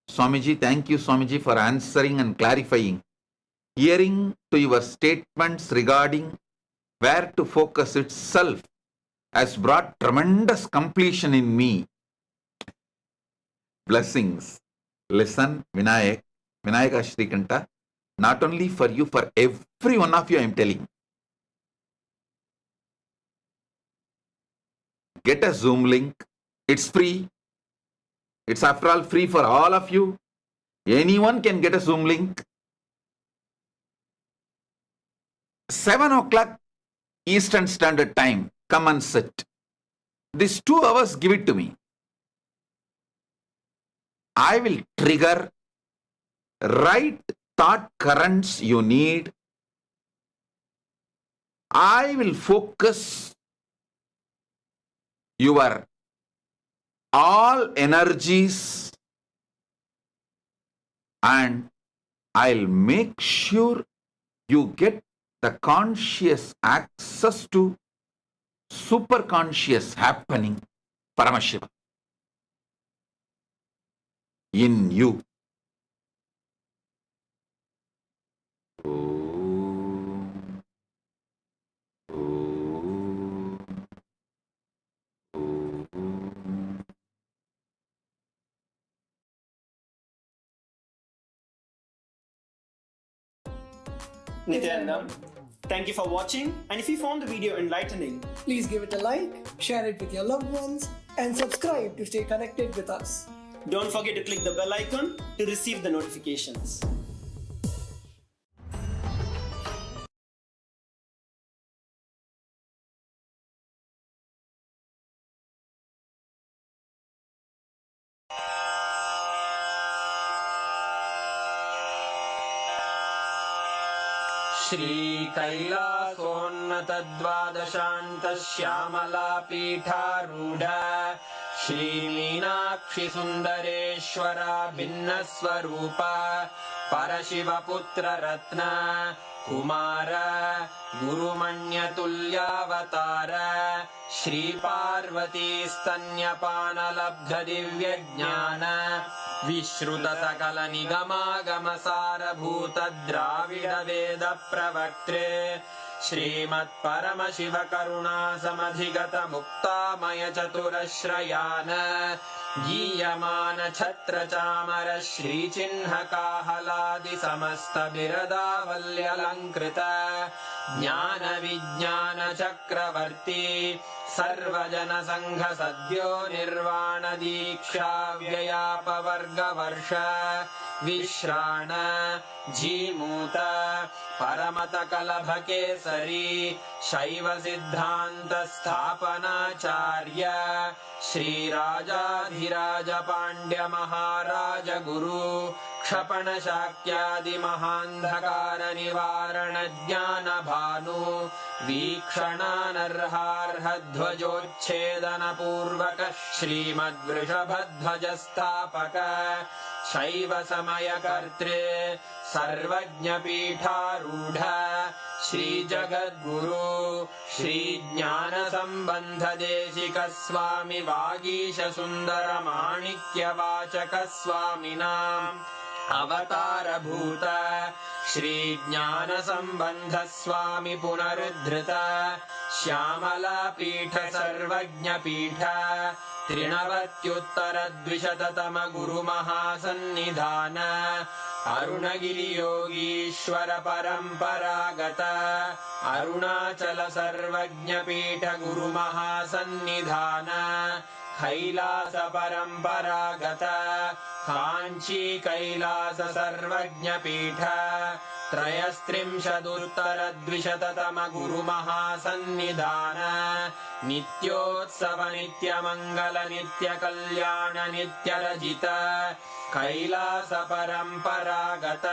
Swamiji, thank you Swamiji for answering and clarifying. Hearing to your statements regarding where to focus itself has brought tremendous completion in me. Blessings. Listen, Vinayaka Shrikanta, not only for you, for every one of you I am telling. Get a Zoom link. It's free. It's after all free for all of you. Anyone can get a Zoom link. 7 o'clock Eastern Standard Time. Come and sit. These 2 hours, give it to me. I will trigger right thought currents you need. I will focus your all energies and I'll make sure you get the conscious access to superconscious happening, Paramashiva, in you. Om. Om. Om. Nityanam, thank you for watching, and if you found the video enlightening, Please give it a like, share it with your loved ones, and subscribe to stay connected with us. don't forget to click the bell icon to receive the notifications. श्रीकैलासोन्नतद्वादशान्तश्यामलापीठारूढ श्रीमीनाक्षिसुन्दरेश्वरा भिन्नस्वरूप परशिवपुत्ररत्न Kumar गुरुमण्यतुल्यावतार श्रीपार्वतीस्तन्यपानलब्धदिव्यज्ञान विश्रुतसकलनिगमागमसारभूत द्राविडवेदप्रवक्त्रे श्रीमत्परमशिवकरुणासमधिगतमुक्तामयचतुरश्रयान् गीयमान छत्रचामर श्रीचिह्नकाहलादिसमस्तबिरदावल्यलङ्कृत ज्ञानविज्ञानचक्रवर्ती सर्वजनसङ्घसद्यो निर्वाणदीक्षा व्ययापवर्गवर्ष विश्राण Jimuta परमतकलभकेसरी शैवसिद्धान्तस्थापनाचार्य श्रीराजाधिराज पाण्ड्यमहाराज गुरु क्षपणशाक्यादिमहान्धकारनिवारणज्ञानभानु वीक्षणानर्हार्हध्वजोच्छेदनपूर्वक श्रीमद्वृषभध्वजस्थापक शैवसमयकर्त्रे सर्वज्ञपीठारूढ श्रीजगद्गुरु श्रीज्ञानसम्बन्धदेशिकस्वामि वागीशसुन्दरमाणिक्यवाचकस्वामिनाम् अवतारभूत श्रीज्ञानसम्बन्धस्वामि पुनरुद्धृत श्यामलापीठ सर्वज्ञपीठ त्रिनवत्युत्तरद्विशततम गुरुमहासन्निधान अरुणगिरियोगीश्वर परम्परागत अरुणाचल सर्वज्ञपीठ गुरुमहासन्निधान कैलास परम्परागत काञ्ची कैलास सर्वज्ञपीठ त्रयस्त्रिंशदुत्तरद्विशततम गुरुमहासन्निधान नित्योत्सव नित्यमङ्गल नित्यकल्याण नित्यरजित कैलास परम्परागत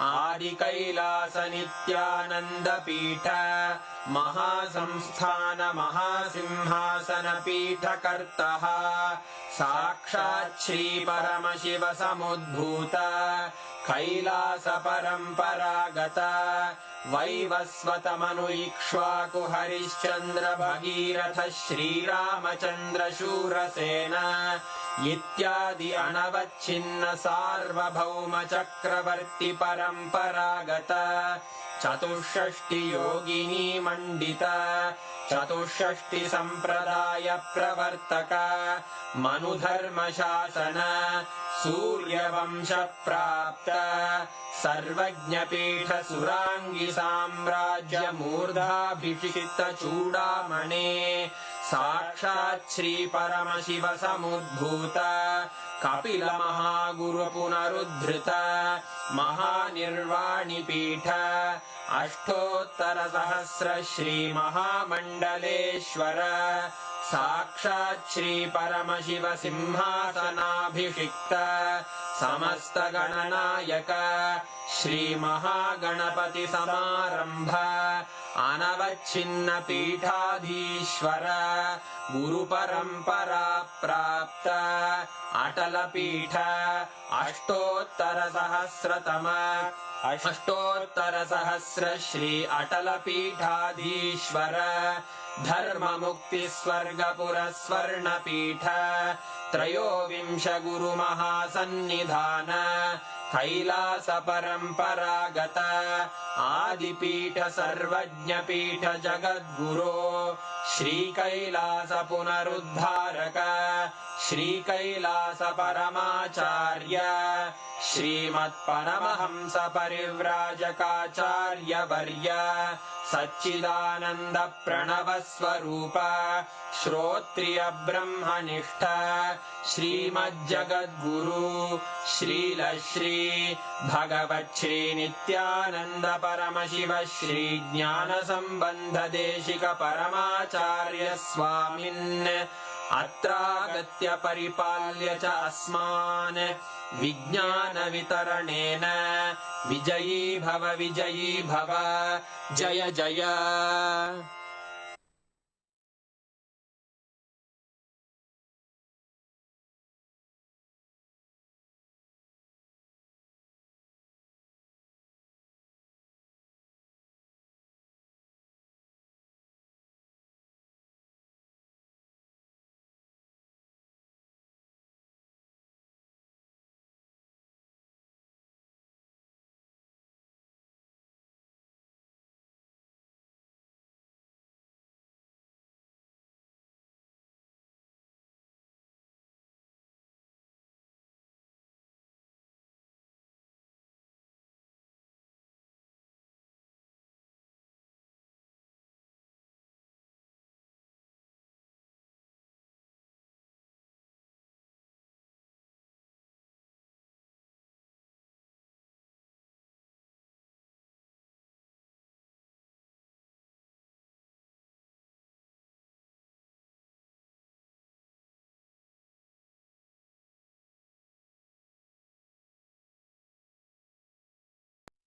आदिकैलास नित्यानन्दपीठ महासंस्थान महासिंहासन पीठकर्तः साक्षात् श्री परमशिव समुद्भूत कैलास परम्परागत वैवस्वतमनु इक्ष्वाकु हरिश्चन्द्र भगीरथ श्रीरामचन्द्र शूरसेन इत्यादि अनवच्छिन्न सार्वभौम चक्रवर्ति परम्परागत चतुष्षष्टि योगिनी मंडित चतुष्षष्टि संप्रदाय प्रवर्तक मनुधर्म शासन सूर्यवंश प्राप्त सर्वज्ञपीठ सुरांगी साम्राज्य मूर्धाभिषिक्त चूडामणे साक्षात् श्री परमशिव समुद्भूत कपिल महागुरु पुनरुद्धृत महानिर्वाणि पीठ अष्टोत्तर सहस्र श्री महामंडलेश्वर साक्षात् श्री परमशिव सिंहासनाभिषिक्त समस्त गणनायक श्री महागणपति समारंभ अनवच्छिन्न पीठाधीश्वर गुरु परंपरा प्राप्त अटल पीठ अष्टोत्तर सहस्र श्री अटल पीठाधीश्वर धर्म मुक्ति स्वर्गपुर स्वर्ण पीठ त्रयोविंश गुरु महासन्निधान कैलास परंपरागत आदिपीठ सर्वज्ञ पीठ जगद्गुरो श्री कैलास पुनरुद्धारक श्री कैलास परमाचार्य श्रीमत्परमहंस परिव्राजकाचार्य वर्य सच्चिदानंद प्रणव स्वरूप श्रोत्रिय ब्रह्मनिष्ठ श्रीमज्जगद्गुरु श्रील श्री भगवत् श्री नित्यानंद परमशिव श्री ज्ञान संबंध देशिक परमाचार्य स्वामिन् अत्रागत्य परिपाल्य च अस्मान् विज्ञान वितरणेन विजयी भव जय जय।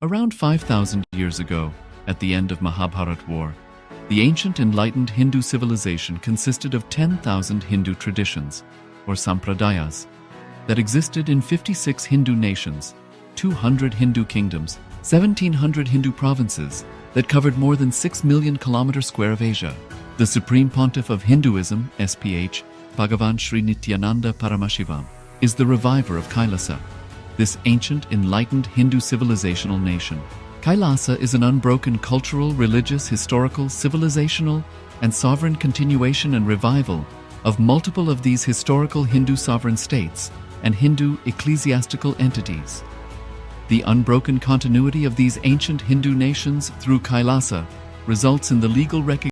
Around 5,000 years ago, at the end of Mahabharat War, the ancient enlightened Hindu civilization consisted of 10,000 Hindu traditions, or sampradayas, that existed in 56 Hindu nations, 200 Hindu kingdoms, 1,700 Hindu provinces that covered more than 6 million kilometers square of Asia. The Supreme Pontiff of Hinduism, SPH, Bhagavan Sri Nityananda Paramashivam, is the reviver of Kailasa, this ancient, enlightened Hindu civilizational nation. Kailasa is an unbroken cultural, religious, historical, civilizational, and sovereign continuation and revival of multiple of these historical Hindu sovereign states and Hindu ecclesiastical entities. The unbroken continuity of these ancient Hindu nations through Kailasa results in the legal recognition